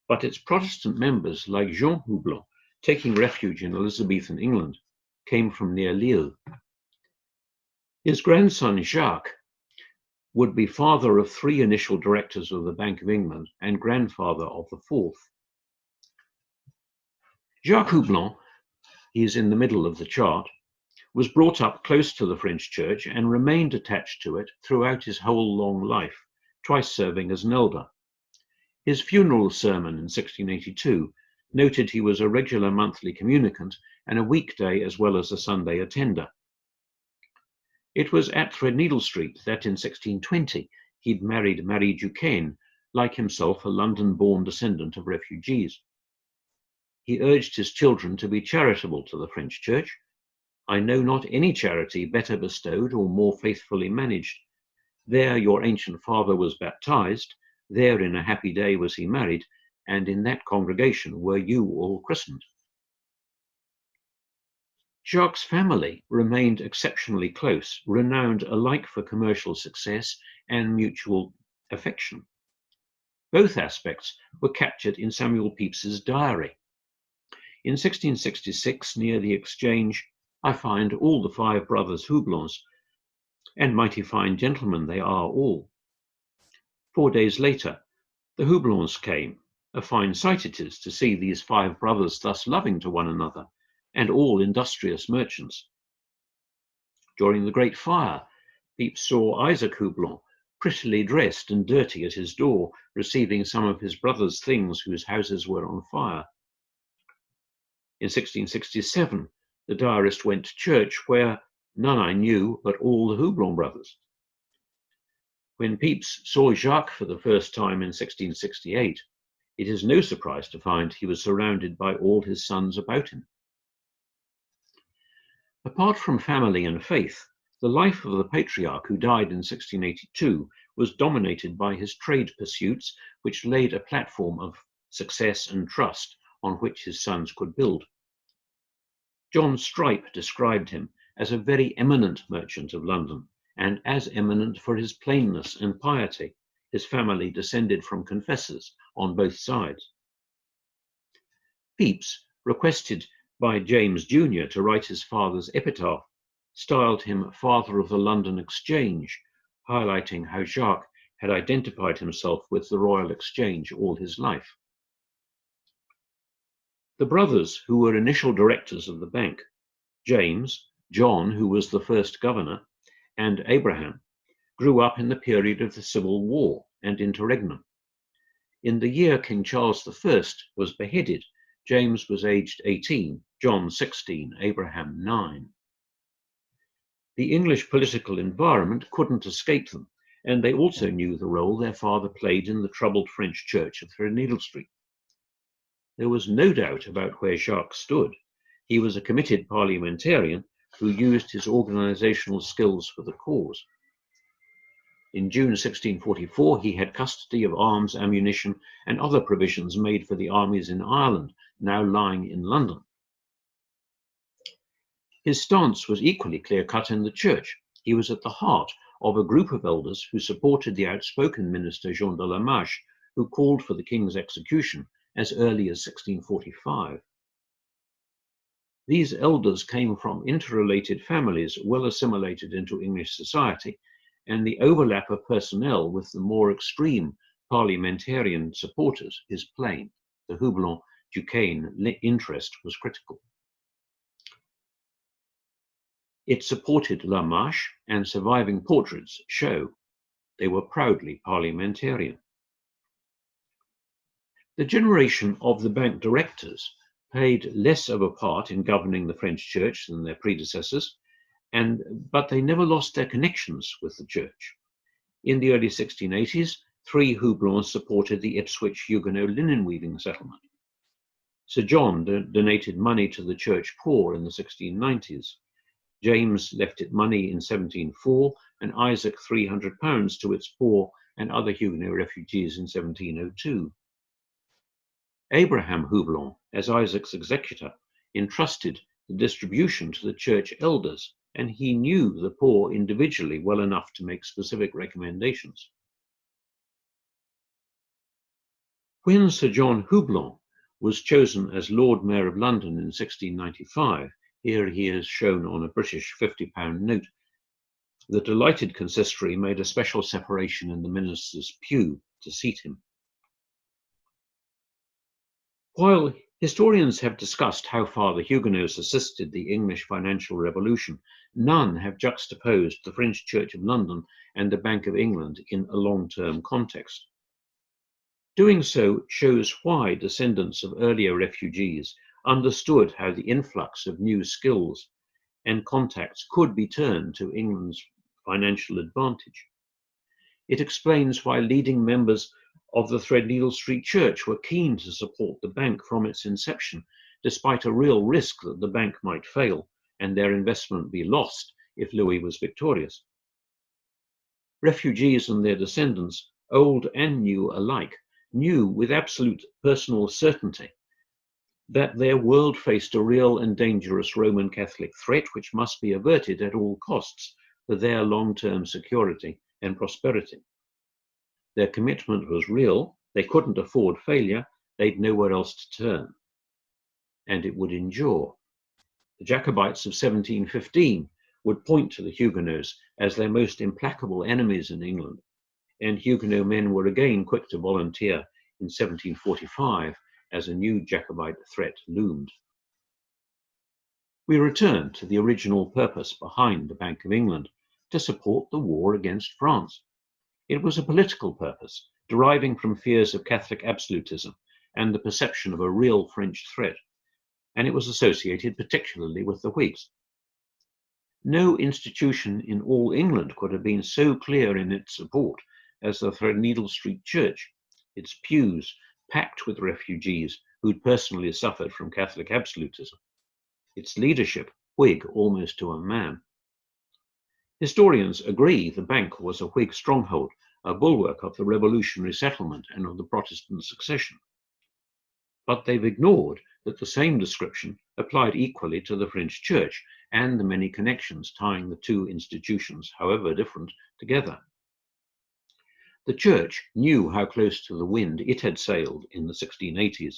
but its Protestant members, like Jean Huguenot, taking refuge in Elizabethan England, came from near Lille. His grandson Jacques would be father of 3 initial directors of the Bank of England and grandfather of the 4th. Jacques Huguenot, he is in the middle of the chart, was brought up close to the French church and remained attached to it throughout his whole long life, twice serving as an elder. His funeral sermon in 1682 noted he was a regular monthly communicant and a weekday as well as a Sunday attender. It was at Threadneedle Street that in 1620 he'd married Marie Duquesne, like himself a London-born descendant of refugees. He urged his children to be charitable to the French church. I know not any charity better bestowed or more faithfully managed. There your ancient father was baptized, there in a happy day was he married, and in that congregation were you all christened. Jacques' family remained exceptionally close, renowned alike for commercial success and mutual affection. Both aspects were captured in Samuel Pepys's diary. In 1666, near the Exchange, I find all the 5 brothers Huguenots, and mighty fine gentlemen they are all. 4 days later, the Huguenots came. A fine sight it is to see these 5 brothers thus loving to one another, and all industrious merchants. During the Great Fire, Pepys saw Isaac Huguenot prettily dressed and dirty at his door, receiving some of his brother's things whose houses were on fire. In 1667, the diarist went to church where none I knew but all the Huguenot brothers. When Pepys saw Jacques for the first time in 1668, it is no surprise to find he was surrounded by all his sons about him. Apart from family and faith, the life of the patriarch who died in 1682 was dominated by his trade pursuits, which laid a platform of success and trust on which his sons could build. John Strype described him as a very eminent merchant of London, and as eminent for his plainness and piety. His family descended from confessors on both sides. Pepys, requested by James Jr. to write his father's epitaph, styled him Father of the London Exchange, highlighting how Jacques had identified himself with the Royal Exchange all his life. The brothers who were initial directors of the bank, James, John, who was the first governor, and Abraham, grew up in the period of the Civil War and interregnum. In the year King Charles I was beheaded, James was aged 18, John 16, Abraham 9. The English political environment couldn't escape them, and they also knew the role their father played in the troubled French church at Threadneedle Street. There was no doubt about where Jacques stood. He was a committed parliamentarian who used his organizational skills for the cause. In June 1644, he had custody of arms, ammunition, and other provisions made for the armies in Ireland, now lying in London. His stance was equally clear-cut in the church. He was at the heart of a group of elders who supported the outspoken minister Jean de la Marche, who called for the king's execution as early as 1645. These elders came from interrelated families well assimilated into English society, and the overlap of personnel with the more extreme parliamentarian supporters is plain. The Huguenot-Duquesne interest was critical. It supported La Marche, and surviving portraits show they were proudly parliamentarian. The generation of the bank directors played less of a part in governing the French church than their predecessors, but they never lost their connections with the church. In the early 1680s, 3 Huguenots supported the Ipswich Huguenot linen weaving settlement. Sir John donated money to the church poor in the 1690s. James left it money in 1704, and Isaac £300 to its poor and other Huguenot refugees in 1702. Abraham Houblon, as Isaac's executor, entrusted the distribution to the church elders, and he knew the poor individually well enough to make specific recommendations. When Sir John Houblon was chosen as Lord Mayor of London in 1695, here he is shown on a British £50 note, the delighted consistory made a special separation in the minister's pew to seat him. While historians have discussed how far the Huguenots assisted the English financial revolution, none have juxtaposed the French Church of London and the Bank of England in a long-term context. Doing so shows why descendants of earlier refugees understood how the influx of new skills and contacts could be turned to England's financial advantage. It explains why leading members of the Threadneedle Street Church were keen to support the bank from its inception, despite a real risk that the bank might fail and their investment be lost if Louis was victorious. Refugees and their descendants, old and new alike, knew with absolute personal certainty that their world faced a real and dangerous Roman Catholic threat which must be averted at all costs for their long-term security and prosperity. Their commitment was real, they couldn't afford failure, they'd nowhere else to turn, and it would endure. The Jacobites of 1715 would point to the Huguenots as their most implacable enemies in England, and Huguenot men were again quick to volunteer in 1745 as a new Jacobite threat loomed. We return to the original purpose behind the Bank of England, to support the war against France. It was a political purpose, deriving from fears of Catholic absolutism and the perception of a real French threat, and it was associated particularly with the Whigs. No institution in all England could have been so clear in its support as the Threadneedle Street Church, its pews packed with refugees who'd personally suffered from Catholic absolutism, its leadership Whig almost to a man. Historians agree the bank was a Whig stronghold, a bulwark of the revolutionary settlement and of the Protestant succession. But they've ignored that the same description applied equally to the French Church and the many connections tying the two institutions, however different, together. The Church knew how close to the wind it had sailed in the 1680s,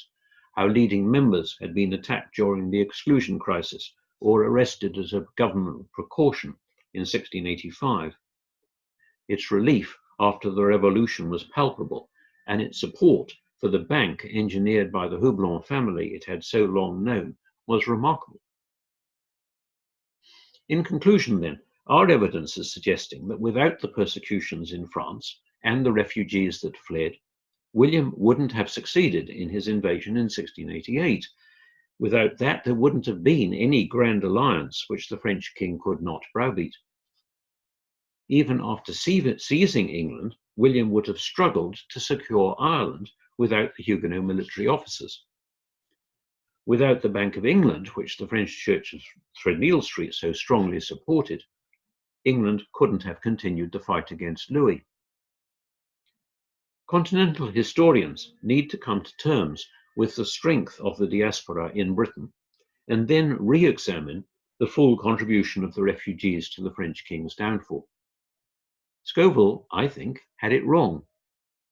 how leading members had been attacked during the exclusion crisis or arrested as a government precaution in 1685. Its relief after the revolution was palpable, and its support for the bank engineered by the Houblon family it had so long known was remarkable. In conclusion, then, our evidence is suggesting that without the persecutions in France and the refugees that fled, William wouldn't have succeeded in his invasion in 1688. Without that, there wouldn't have been any grand alliance which the French king could not browbeat. even after seizing England, William would have struggled to secure Ireland without the Huguenot military officers. Without the Bank of England, which the French Church of Threadneedle Street so strongly supported, England couldn't have continued the fight against Louis. Continental historians need to come to terms with the strength of the diaspora in Britain and then re-examine the full contribution of the refugees to the French king's downfall. Scoville, I think, had it wrong.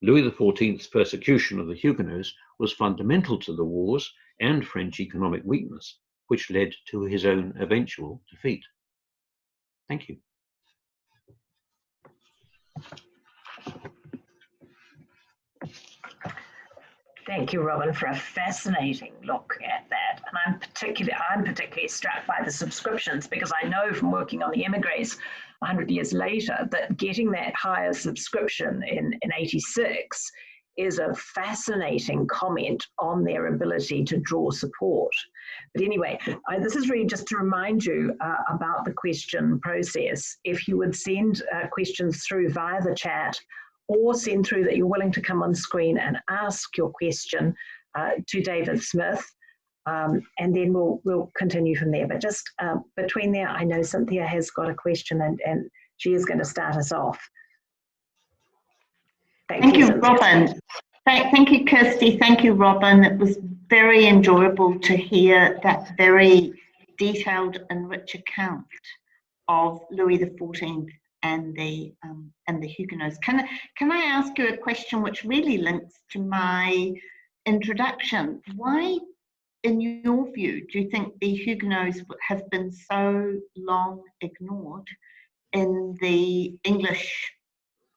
Louis XIV's persecution of the Huguenots was fundamental to the wars and French economic weakness, which led to his own eventual defeat. Thank you. Thank you, Robin, for a fascinating look at that. And I'm particularly struck by the subscriptions, because I know from working on the emigres 100 years later that getting that higher subscription in 86 is a fascinating comment on their ability to draw support. But anyway, this is really just to remind you about the question process. If you would send questions through via the chat, or send through that you're willing to come on screen and ask your question to David Smith, and then we'll continue from there. But just between there, I know Cynthia has got a question, and she is going to start us off. Thank you, Robin. Thank you, Kirsty. Thank you, Robin. It was very enjoyable to hear that very detailed and rich account of Louis XIV and the Huguenots. Can I ask you a question which really links to my introduction? Why, in your view, do you think the Huguenots have been so long ignored in the English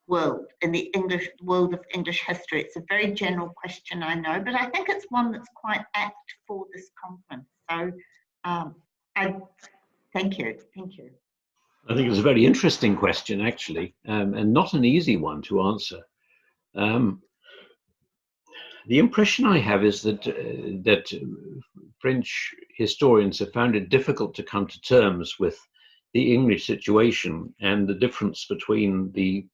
world, in the English world of English history? It's a very general question, I know, but I think it's one that's quite apt for this conference. So thank you. I think it's a very interesting question, actually, and not an easy one to answer. The impression I have is that French historians have found it difficult to come to terms with the English situation and the difference between the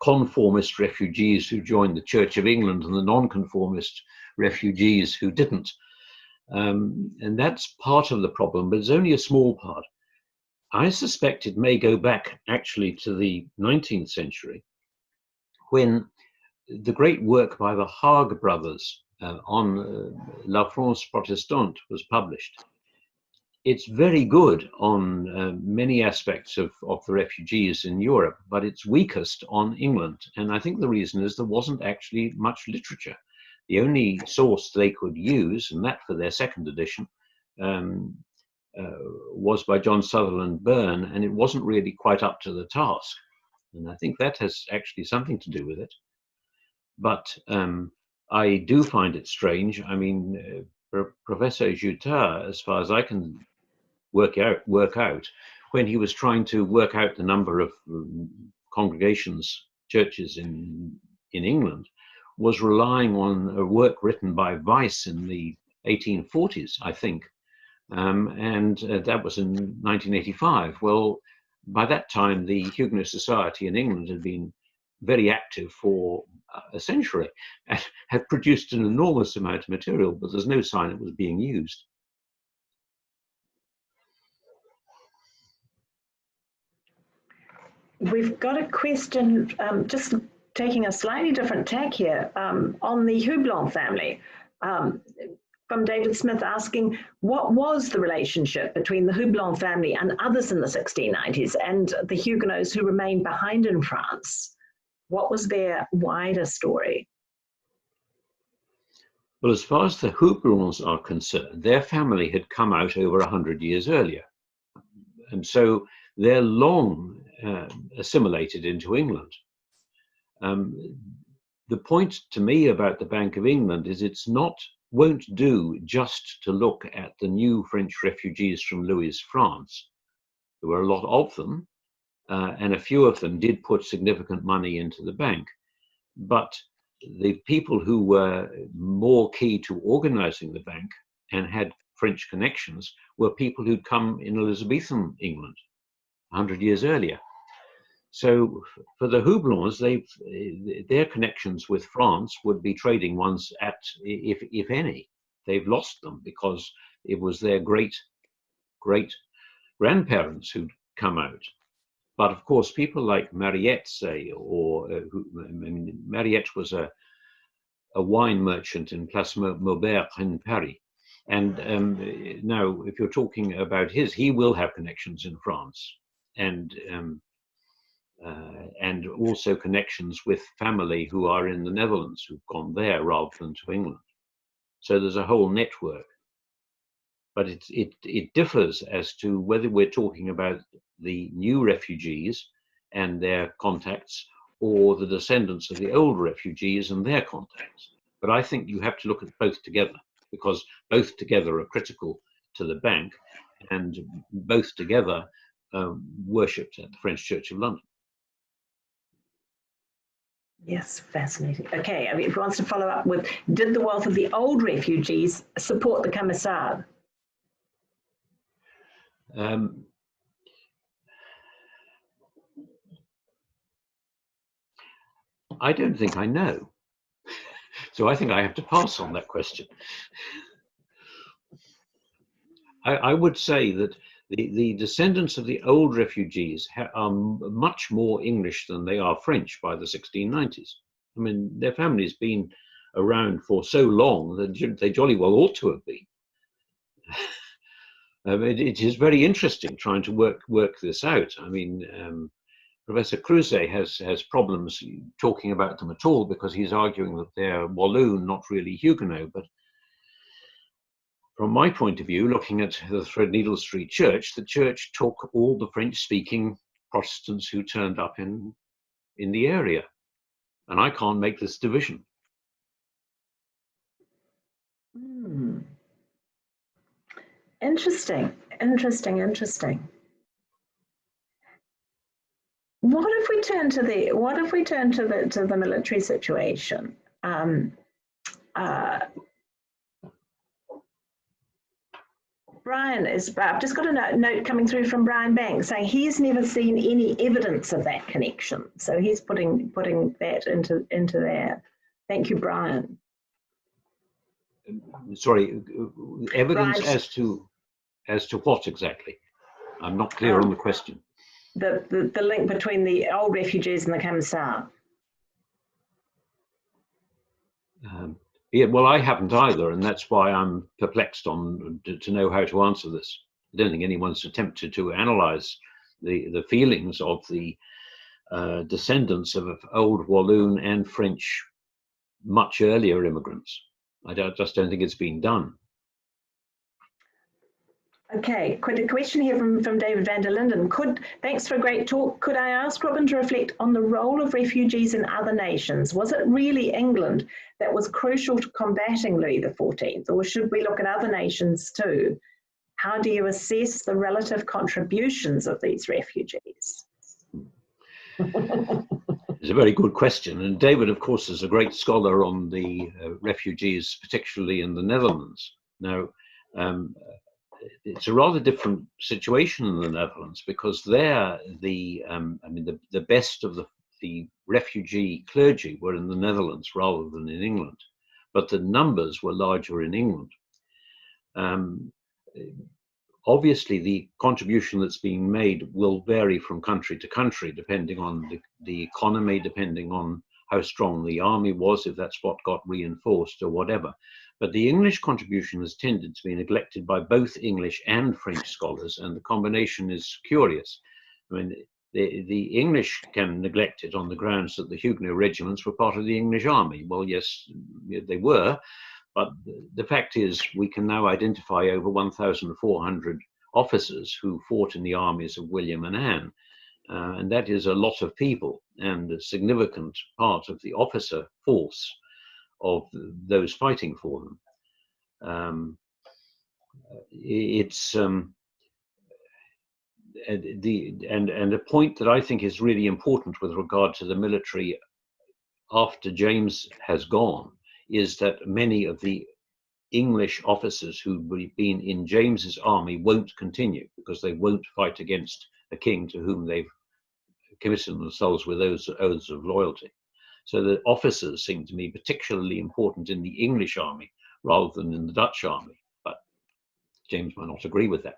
conformist refugees who joined the Church of England and the non-conformist refugees who didn't. And that's part of the problem, but it's only a small part. I suspect it may go back actually to the 19th century, when the great work by the Hague brothers on La France Protestante was published. It's very good on many aspects of the refugees in Europe, but it's weakest on England. And I think the reason is there wasn't actually much literature. The only source they could use, and that for their second edition, was by John Sutherland Byrne, and it wasn't really quite up to the task. And I think that has actually something to do with it. But I do find it strange. I mean, Professor Jutard, as far as I can work out, when he was trying to work out the number of congregations, churches in England, was relying on a work written by Weiss in the 1840s, I think. And that was in 1985. Well, by that time, the Huguenot Society in England had been very active for a century and had produced an enormous amount of material, but there's no sign it was being used. We've got a question, just taking a slightly different tack here, on the Hublon family. From David Smith asking, what was the relationship between the Hublon family and others in the 1690s and the Huguenots who remained behind in France? What was their wider story? Well, as far as the Huguenots are concerned, their family had come out over 100 years earlier. And so they're long assimilated into England. The point to me about the Bank of England is won't do just to look at the new French refugees from Louis' France. There were a lot of them, and a few of them did put significant money into the bank. But the people who were more key to organizing the bank and had French connections were people who'd come in Elizabethan England. 100 years earlier. So for the Huguenots, their connections with France would be trading ones at, if any. They've lost them because it was their great grandparents who'd come out. But of course, people like Mariette, say, or Mariette was a wine merchant in Place Maubert in Paris. And now, if you're talking about he will have connections in France, and also connections with family who are in the Netherlands who've gone there rather than to England. So there's a whole network. But it differs as to whether we're talking about the new refugees and their contacts, or the descendants of the old refugees and their contacts. But I think you have to look at both together, because both together are critical to the bank, and both together worshipped at the French Church of London. Yes, fascinating. Okay, I mean, if he wants to follow up with, did the wealth of the old refugees support the Camisards? I don't think I know. So I think I have to pass on that question. I would say that the descendants of the old refugees are much more English than they are French by the 1690s. I mean, their family's been around for so long that they jolly well ought to have been. It is very interesting trying to work this out. I mean, Professor Creuset has problems talking about them at all, because he's arguing that they're Walloon, not really Huguenot. But from my point of view, looking at the Threadneedle Street Church, the church took all the French-speaking Protestants who turned up in the area, and I can't make this division. Interesting, interesting, interesting. What if we turn to the military situation? Brian I've just got a note coming through from Brian Banks saying he's never seen any evidence of that connection. So he's putting that into there. Thank you, Brian. Sorry, evidence Brian, as to what exactly? I'm not clear on the question. The link between the old refugees and the Camisards. Yeah, well, I haven't either, and that's why I'm perplexed to know how to answer this. I don't think anyone's attempted to analyze the feelings of the descendants of old Walloon and French much earlier immigrants. I just don't think it's been done. Okay, quite a question here from David van der Linden. Thanks for a great talk. Could I ask Robin to reflect on the role of refugees in other nations? Was it really England that was crucial to combating Louis XIV, or should we look at other nations too? How do you assess the relative contributions of these refugees? It's a very good question. And David, of course, is a great scholar on the refugees, particularly in the Netherlands. Now, it's a rather different situation in the Netherlands, because there the best of the refugee clergy were in the Netherlands rather than in England, but the numbers were larger in England. Obviously, the contribution that's being made will vary from country to country, depending on the economy, depending on how strong the army was, if that's what got reinforced or whatever. But the English contribution has tended to be neglected by both English and French scholars, and the combination is curious. I mean, the English can neglect it on the grounds that the Huguenot regiments were part of the English army. Well, yes, they were, but the fact is we can now identify over 1,400 officers who fought in the armies of William and Anne. And that is a lot of people, and a significant part of the officer force of those fighting for them. And a point that I think is really important with regard to the military after James has gone is that many of the English officers who've been in James's army won't continue, because they won't fight against a king to whom they've committed themselves with those oaths of loyalty. So the officers seem to me particularly important in the English army rather than in the Dutch army, but James might not agree with that.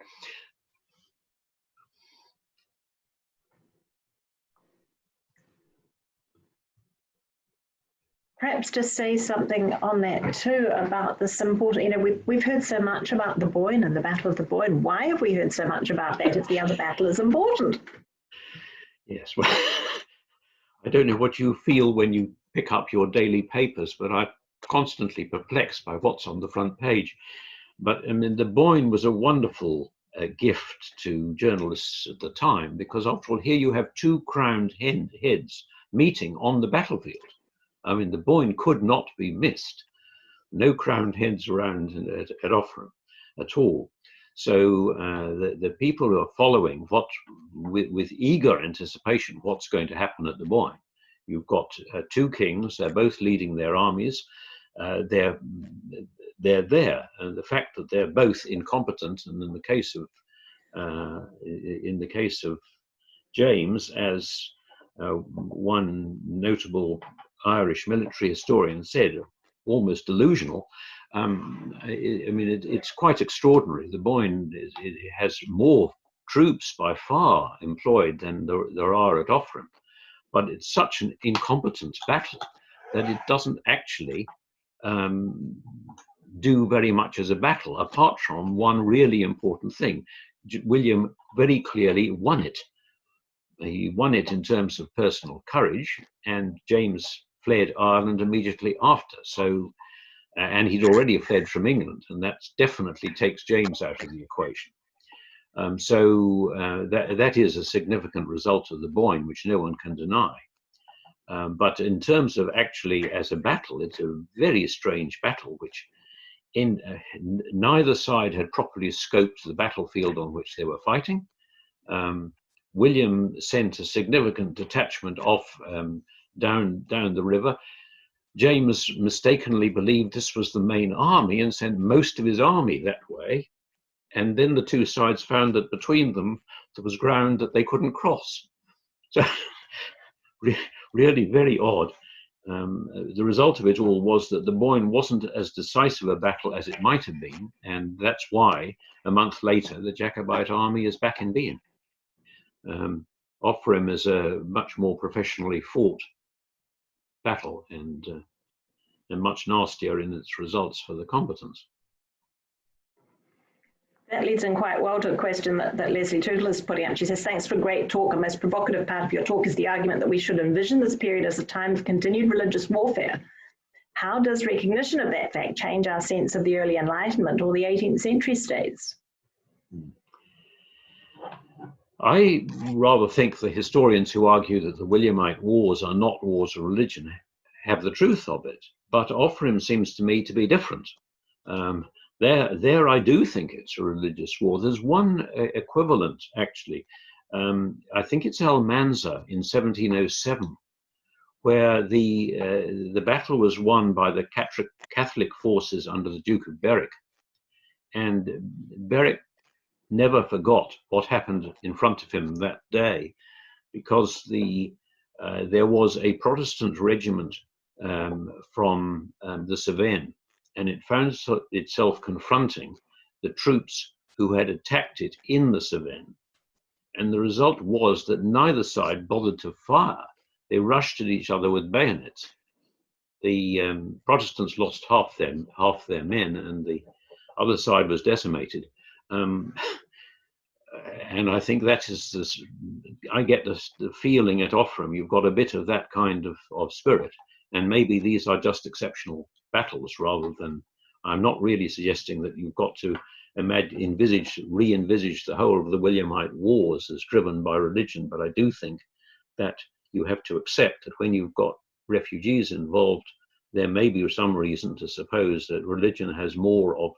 Perhaps just say something on that too about this important, you know, we've heard so much about the Boyne and the Battle of the Boyne. Why have we heard so much about that if the other battle is important? Yes, well, I don't know what you feel when you pick up your daily papers, but I'm constantly perplexed by what's on the front page. But I mean, the Boyne was a wonderful gift to journalists at the time, because after all, here you have two crowned heads meeting on the battlefield. I mean, the Boyne could not be missed. No crowned heads around at Aughrim at all. So the people who are following with eager anticipation what's going to happen at the Boyne. You've got two kings, they're both leading their armies. They're there, and the fact that they're both incompetent, and in the case of James, as one notable Irish military historian said, almost delusional. I mean, it's quite extraordinary. The Boyne it has more troops by far employed than there are at Aughrim, but it's such an incompetent battle that it doesn't actually do very much as a battle, apart from one really important thing. William very clearly won it. He won it in terms of personal courage, and James fled Ireland immediately after. So, and he'd already fled from England, and that definitely takes James out of the equation. That is a significant result of the Boyne, which no one can deny. But in terms of actually as a battle, it's a very strange battle, which neither side had properly scoped the battlefield on which they were fighting. William sent a significant detachment off down the river. James mistakenly believed this was the main army and sent most of his army that way. And then the two sides found that between them there was ground that they couldn't cross. So really very odd. The result of it all was that the Boyne wasn't as decisive a battle as it might have been, and that's why a month later the Jacobite army is back in being. Aughrim is a much more professionally fought battle and much nastier in its results for the combatants. That leads in quite well to a question that Leslie Tootle is putting up. She says, thanks for a great talk. A most provocative part of your talk is the argument that we should envision this period as a time of continued religious warfare. How does recognition of that fact change our sense of the early Enlightenment or the 18th century states? I rather think the historians who argue that the Williamite wars are not wars of religion have the truth of it, but Aughrim seems to me to be different. There I do think it's a religious war. There's one equivalent, actually. I think it's Almanza in 1707, where the battle was won by the Catholic forces under the Duke of Berwick. And Berwick never forgot what happened in front of him that day, because there was a Protestant regiment from the Cevennes, and it found itself confronting the troops who had attacked it in the Cevennes. And the result was that neither side bothered to fire. They rushed at each other with bayonets. The Protestants lost half their men, and the other side was decimated. And I think that is this. I get the feeling at Aughrim you've got a bit of that kind of spirit, and maybe these are just exceptional battles rather than. I'm not really suggesting that you've got to re-envisage the whole of the Williamite wars as driven by religion, but I do think that you have to accept that when you've got refugees involved, there may be some reason to suppose that religion has more of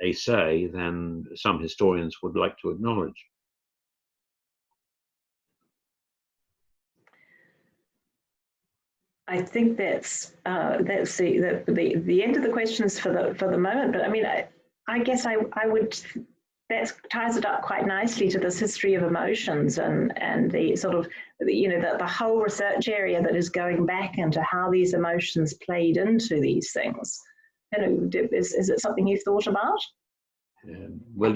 a say than some historians would like to acknowledge. I think that's the end of the questions for the moment. But I mean, I guess I would that ties it up quite nicely to this history of emotions and the sort of, you know, the whole research area that is going back into how these emotions played into these things. You know, is it something you've thought about? Well,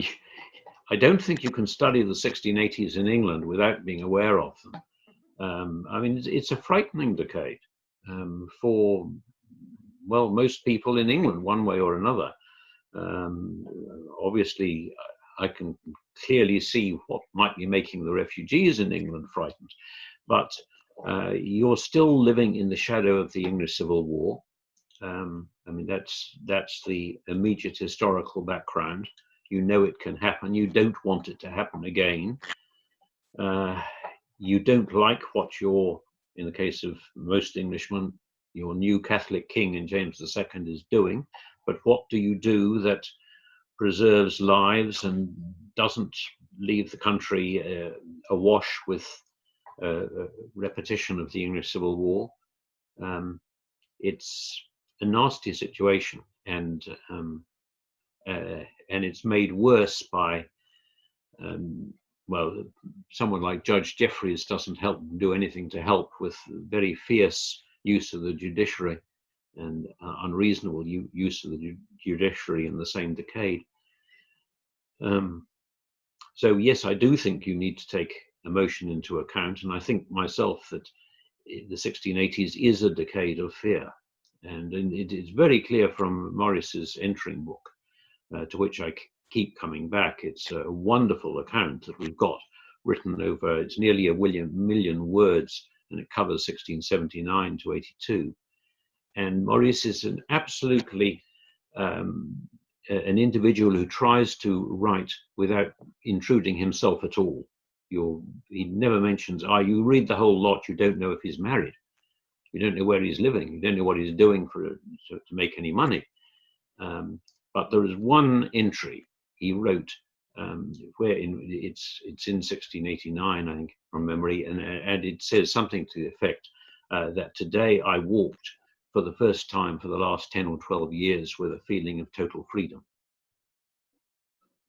I don't think you can study the 1680s in England without being aware of them. I mean, it's a frightening decade for, well, most people in England, one way or another. Obviously, I can clearly see what might be making the refugees in England frightened, but you're still living in the shadow of the English Civil War. I mean, that's the immediate historical background. You know it can happen. You don't want it to happen again. You don't like what in the case of most Englishmen, your new Catholic king in James II is doing. But what do you do that preserves lives and doesn't leave the country awash with repetition of the English Civil War? It's a nasty situation, and it's made worse by, well, someone like Judge Jeffreys doesn't do anything to help with very fierce use of the judiciary and unreasonable use of the judiciary in the same decade. So yes, I do think you need to take emotion into account, and I think myself that the 1680s is a decade of fear, and it is very clear from Morris's entering book, to which I keep coming back. It's a wonderful account that we've got written over, it's nearly a million words, and it covers 1679 to 82. And Morris is an absolutely an individual who tries to write without intruding himself at all. He never mentions, you read the whole lot, you don't know if he's married. You don't know where he's living. You don't know what he's doing to make any money. But there is one entry he wrote where it's in 1689, I think, from memory, and it says something to the effect that today I walked for the first time for the last 10 or 12 years with a feeling of total freedom.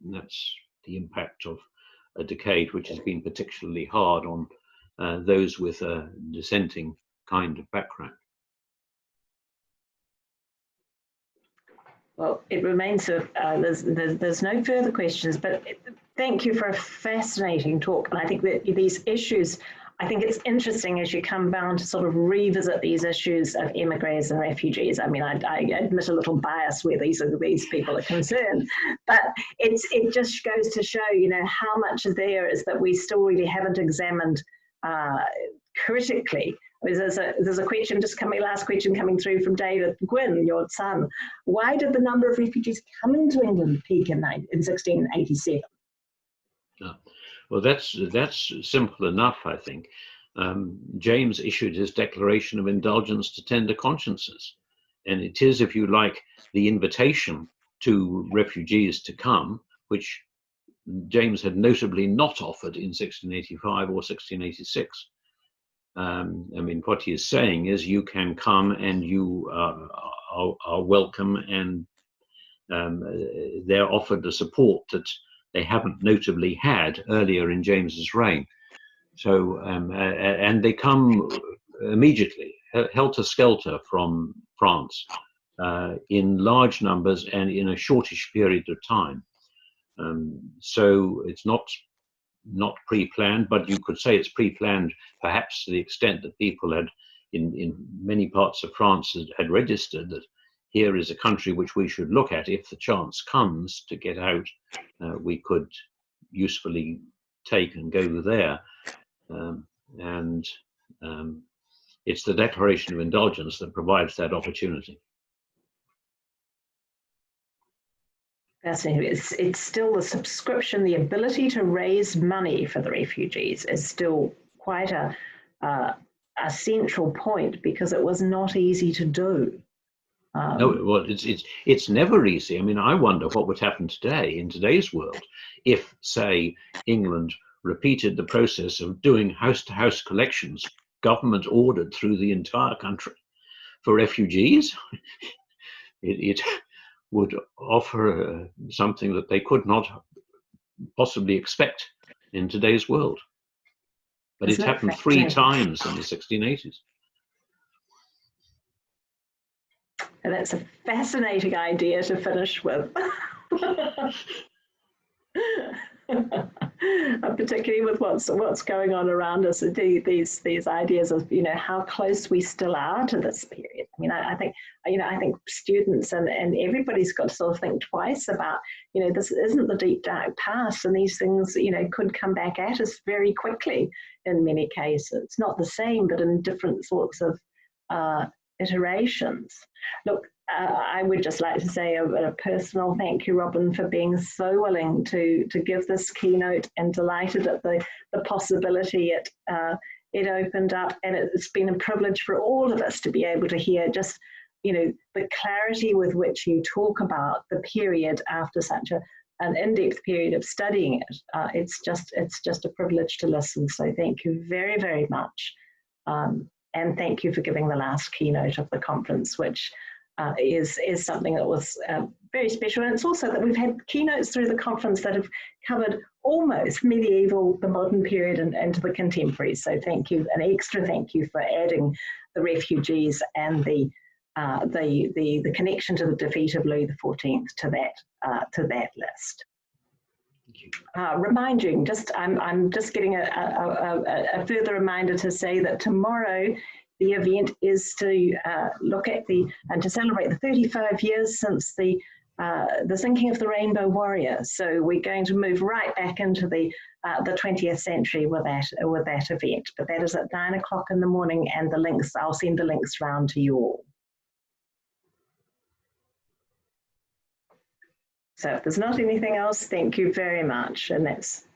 And that's the impact of a decade which has been particularly hard on those with a dissenting kind of background. Well, it remains there's no further questions, but thank you for a fascinating talk. And I think that these issues, I think it's interesting as you come down to sort of revisit these issues of immigrants and refugees. I mean, I admit a little bias where these people are concerned, but it just goes to show, you know, how much there is that we still really haven't examined critically. There's a question last question coming through from David Gwynn, your son. Why did the number of refugees coming to England peak in 1687? Well, that's simple enough, I think. James issued his declaration of indulgence to tender consciences. And it is, if you like, the invitation to refugees to come, which James had notably not offered in 1685 or 1686. I mean, what he is saying is you can come and you are welcome, and they're offered a support that they haven't notably had earlier in James's reign. So, and they come immediately, helter-skelter from France, in large numbers and in a shortish period of time. So it's not pre-planned, but you could say it's pre-planned perhaps to the extent that people had in many parts of France had registered that here is a country which we should look at if the chance comes to get out. We could usefully take and go there. It's the Declaration of Indulgence that provides that opportunity. Fascinating. It's still the subscription, the ability to raise money for the refugees is still quite a central point, because it was not easy to do. No, well, it's never easy. I mean, I wonder what would happen today in today's world if, say, England repeated the process of doing house-to-house collections, government ordered through the entire country for refugees. It would offer something that they could not possibly expect in today's world. But it happened 3 times in the 1680s. And that's a fascinating idea to finish with. Particularly with what's going on around us, these ideas of, you know, how close we still are to this period. I mean, I think, you know, I think students and everybody's got to sort of think twice about, you know, this isn't the deep dark past, and these things, you know, could come back at us very quickly in many cases. It's not the same, but in different sorts of iterations. Look, I would just like to say a personal thank you, Robin, for being so willing to give this keynote, and delighted at the possibility it opened up. And it's been a privilege for all of us to be able to hear just, you know, the clarity with which you talk about the period after such an in-depth period of studying it. It's just a privilege to listen. So thank you very, very much. And thank you for giving the last keynote of the conference, which is something that was very special. And it's also that we've had keynotes through the conference that have covered almost medieval, the modern period, and to the contemporary. So thank you, an extra thank you for adding the refugees and the connection to the defeat of Louis XIV to that list. Reminding, I'm just getting a further reminder to say that tomorrow the event is to look at and to celebrate the 35 years since the sinking of the Rainbow Warrior. So we're going to move right back into the 20th century with that event. But that is at 9 o'clock in the morning, and the links, I'll send the links round to you all. So if there's not anything else, thank you very much. And that's.